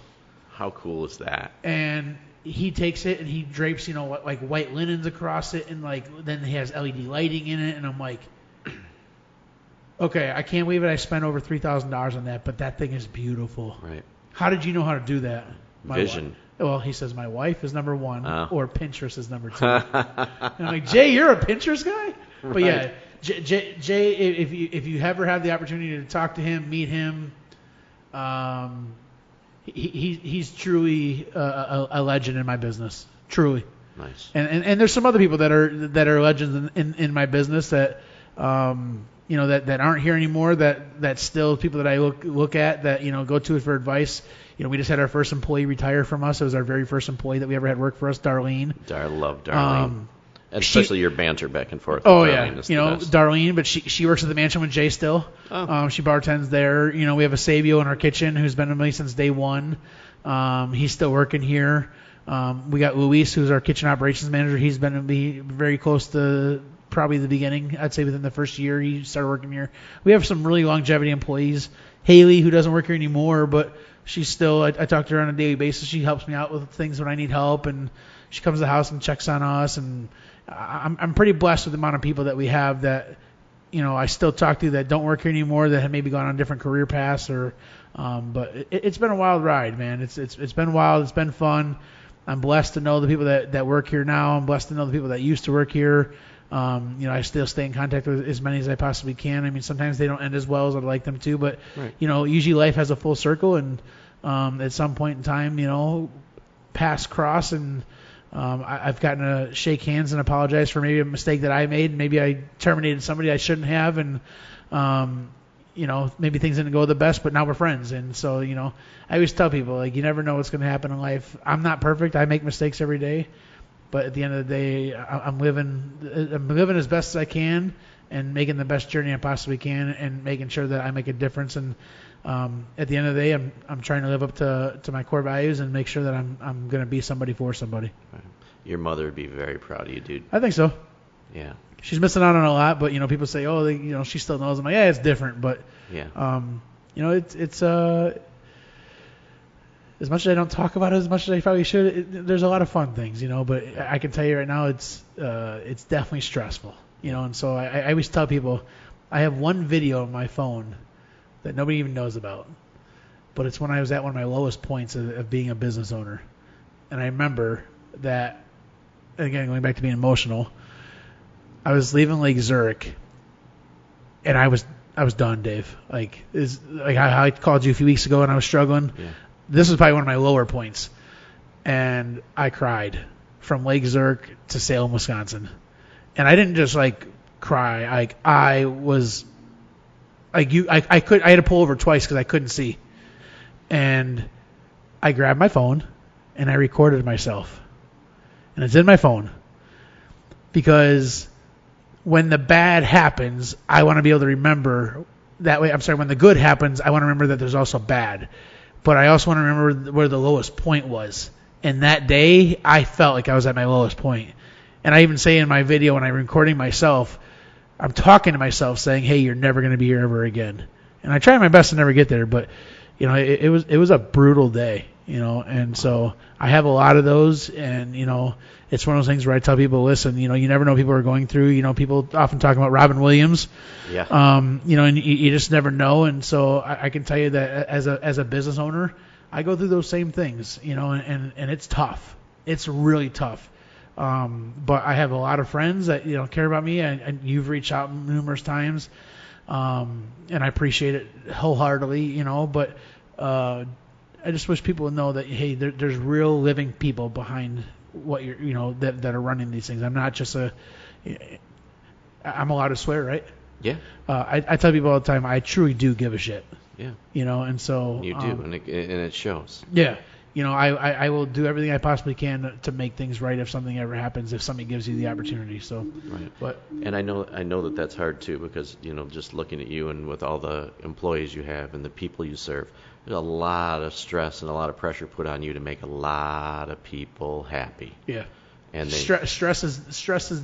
How cool is that? And he takes it and he drapes, like white linens across it, and like then he has LED lighting in it, and I'm like, okay, I can't believe it. I spent over $3,000 on that, but that thing is beautiful. Right. How did you know how to do that? Vision. Well, he says my wife is number one, or Pinterest is number 2. And I'm like, Jay, you're a Pinterest guy? Right. But yeah, Jay, if you ever have the opportunity to talk to him, meet him, he's truly a legend in my business. Truly. Nice. And there's some other people that are legends in my business that that aren't here anymore, that still people that I look at, that go to for advice. We just had our first employee retire from us. It was our very first employee that we ever had work for us, Darlene. I love Darlene. Especially your banter back and forth. Oh, yeah. Darlene, but she works at the mansion with Jay still. Oh. She bartends there. We have a Sabio in our kitchen who's been with me since day one. He's still working here. We got Luis, who's our kitchen operations manager. He's been to be very close to probably the beginning. I'd say within the first year he started working here. We have some really longevity employees. Haley, who doesn't work here anymore, but she's still, I talk to her on a daily basis. She helps me out with things when I need help, and she comes to the house and checks on us. And I'm pretty blessed with the amount of people that we have that, I still talk to that don't work here anymore, that have maybe gone on different career paths, or, but it's been a wild ride, man. It's been wild. It's been fun. I'm blessed to know the people that work here now. I'm blessed to know the people that used to work here. I still stay in contact with as many as I possibly can. I mean, sometimes they don't end as well as I'd like them to, but right. Usually life has a full circle, and at some point in time, paths cross, and I've gotten to shake hands and apologize for maybe a mistake that I made. Maybe I terminated somebody I shouldn't have, and maybe things didn't go the best, but now we're friends. And so, I always tell people, like, you never know what's going to happen in life. I'm not perfect. I make mistakes every day. But at the end of the day, I'm living as best as I can, and making the best journey I possibly can, and making sure that I make a difference. And at the end of the day, I'm trying to live up to my core values and make sure that I'm going to be somebody for somebody. Right. Your mother would be very proud of you, dude. I think so. Yeah. She's missing out on a lot, but people say, oh, she still knows. I'm like, yeah, it's different, but yeah. It's as much as I don't talk about it as much as I probably should, there's a lot of fun things, but I can tell you right now, it's definitely stressful, and so I always tell people, I have one video on my phone that nobody even knows about, but it's when I was at one of my lowest points of being a business owner. And I remember that, again, going back to being emotional, I was leaving Lake Zurich, and I was done, Dave. Like I called you a few weeks ago and I was struggling. Yeah. This was probably one of my lower points, and I cried from Lake Zurich to Salem, Wisconsin. And I didn't just cry. I was I had to pull over twice because I couldn't see. And I grabbed my phone and I recorded myself. And it's in my phone because when the bad happens, I want to be able to remember that way. I'm sorry, when the good happens, I want to remember that there's also bad. But I also want to remember where the lowest point was. And that day, I felt like I was at my lowest point. And I even say in my video when I'm recording myself, I'm talking to myself saying, hey, you're never going to be here ever again. And I try my best to never get there, but it was a brutal day, and so I have a lot of those, and it's one of those things where I tell people, listen, you never know what people are going through. People often talk about Robin Williams. Yeah. And you just never know. And so I can tell you that as a business owner, I go through those same things, and it's tough. It's really tough. But I have a lot of friends that, care about me, and you've reached out numerous times. And I appreciate it wholeheartedly, but I just wish people would know that, hey, there's real living people behind what you're, that are running these things. I'm not just I'm allowed to swear, right? Yeah. I tell people all the time, I truly do give a shit. Yeah. And so. You do, and it shows. Yeah. I will do everything I possibly can to make things right if something ever happens, if somebody gives you the opportunity. So, right. And I know that that's hard too, because just looking at you and with all the employees you have and the people you serve, there's a lot of stress and a lot of pressure put on you to make a lot of people happy. Yeah. And stress is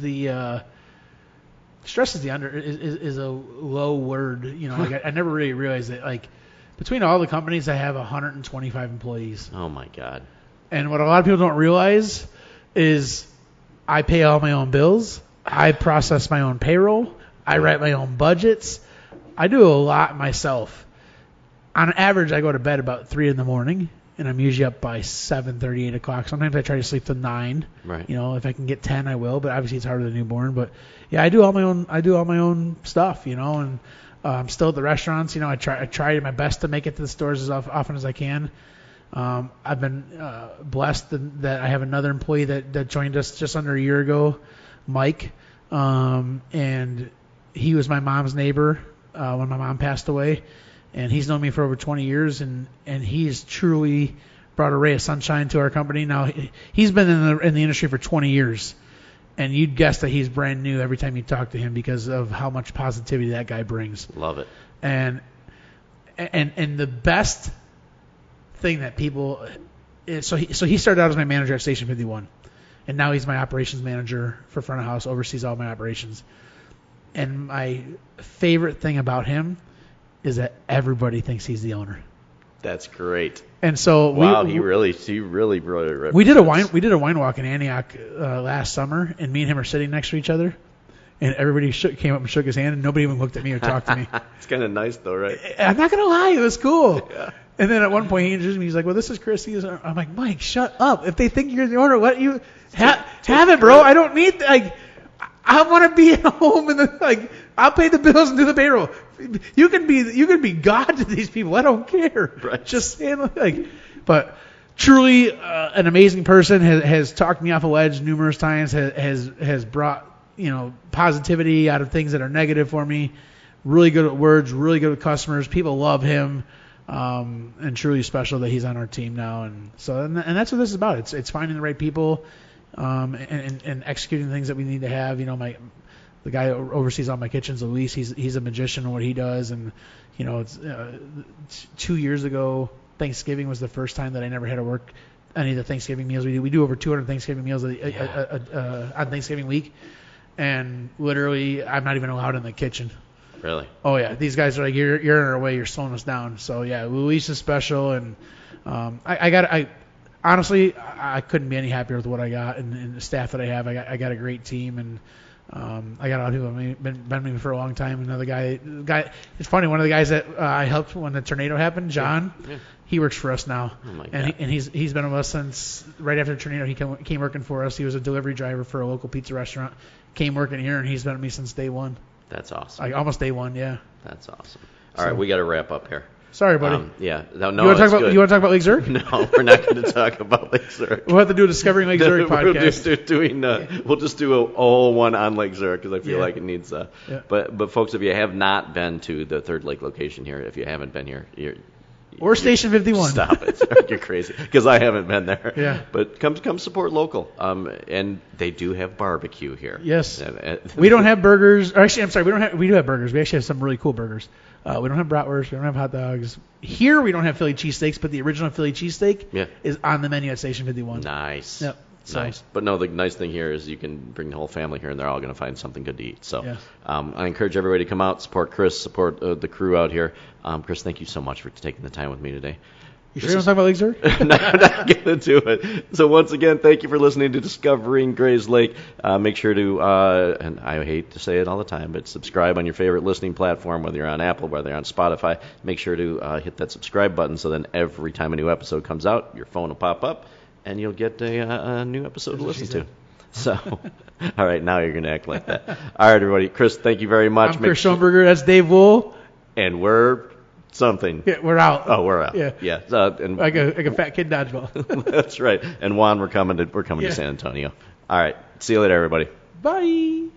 the is a low word. I never really realized that between all the companies, I have 125 employees. Oh my God. And what a lot of people don't realize is I pay all my own bills. I process my own payroll. I write my own budgets. I do a lot myself. On average, I go to bed about 3 in the morning, and I'm usually up by 7:30, 8 o'clock. Sometimes I try to sleep till 9. Right. If I can get 10, I will. But obviously, it's harder with a newborn. But yeah, I do all my own stuff. And I'm still at the restaurants. I try my best to make it to the stores as often as I can. I've been blessed that I have another employee that joined us just under a year ago, Mike, and he was my mom's neighbor when my mom passed away, and he's known me for over 20 years, and he's truly brought a ray of sunshine to our company. Now, he's been in the industry for 20 years, and you'd guess that he's brand new every time you talk to him because of how much positivity that guy brings. Love it. And the best thing that people so he started out as my manager at Station 51, and now he's my operations manager for front of house, oversees all my operations. And my favorite thing about him is that everybody thinks he's the owner. That's great. And so he really brought it. We did a wine walk in Antioch last summer, and me and him are sitting next to each other, and everybody came up and shook his hand, and nobody even looked at me or talked to me. It's kind of nice though, right? I'm not gonna lie, it was cool. Yeah. And then at one point he introduced me. He's like, "Well, this is Kris." I'm like, "Mike, shut up! If they think you're the owner, let you have it, bro. I don't need I want to be at home and I'll pay the bills and do the payroll. You can be God to these people. I don't care. Right. Just handle But truly, an amazing person has talked me off a ledge numerous times. Has brought positivity out of things that are negative for me. Really good at words. Really good with customers. People love him. And truly special that he's on our team now, and that's what this is about. It's finding the right people, and executing things that we need to have. The guy that oversees all my kitchens, Luis, he's a magician in what he does, and it's 2 years ago, Thanksgiving was the first time that I never had to work any of the Thanksgiving meals we do. We do over 200 Thanksgiving meals on Thanksgiving week, and literally I'm not even allowed in the kitchen. Really? Oh yeah, these guys are like, you're in our way, you're slowing us down. So yeah, Luis is special, and I honestly couldn't be any happier with what I got and the staff that I have. I got a great team, and I got a lot of people been with me for a long time. Another guy, it's funny. One of the guys that I helped when the tornado happened, John, he works for us now. Oh my God. And he's been with us since right after the tornado. He came working for us. He was a delivery driver for a local pizza restaurant. Came working here, and he's been with me since day one. That's awesome. Almost day one, yeah. That's awesome. All right, we got to wrap up here. Sorry, buddy. Yeah. No, you want to talk about Lake Zurich? No, we're not going to talk about Lake Zurich. We'll have to do a Discovering Lake Zurich podcast. We'll just do a whole one on Lake Zurich because I feel like it needs. But folks, if you have not been to the Third Lake location here, if you haven't been here, or Station 51. Stop it. You're crazy. Because I haven't been there. Yeah. But come support local. And they do have barbecue here. Yes. We don't have burgers. Actually, I'm sorry. We do have burgers. We actually have some really cool burgers. We don't have bratwurst. We don't have hot dogs. Here we don't have Philly cheesesteaks, but the original Philly cheesesteak is on the menu at Station 51. Nice. Yep. So. Nice. But no, the nice thing here is you can bring the whole family here, and they're all going to find something good to eat. So I encourage everybody to come out, support Kris, support the crew out here. Kris, thank you so much for taking the time with me today. You sure you want to talk about Lake Zurich? No, I'm not going to do it. So once again, thank you for listening to Discovering Grays Lake. Make sure to, and I hate to say it all the time, but subscribe on your favorite listening platform, whether you're on Apple, whether you're on Spotify. Make sure to hit that subscribe button so then every time a new episode comes out, your phone will pop up, and you'll get a new episode to listen to. So, all right, now you're going to act like that. All right, everybody. Kris, thank you very much. I'm Kris Schoenbereger. That's Dave Wool. And we're something. Yeah, we're out. Oh, we're out. Yeah. And like a fat kid dodgeball. That's right. And Juan, we're coming to San Antonio. All right. See you later, everybody. Bye.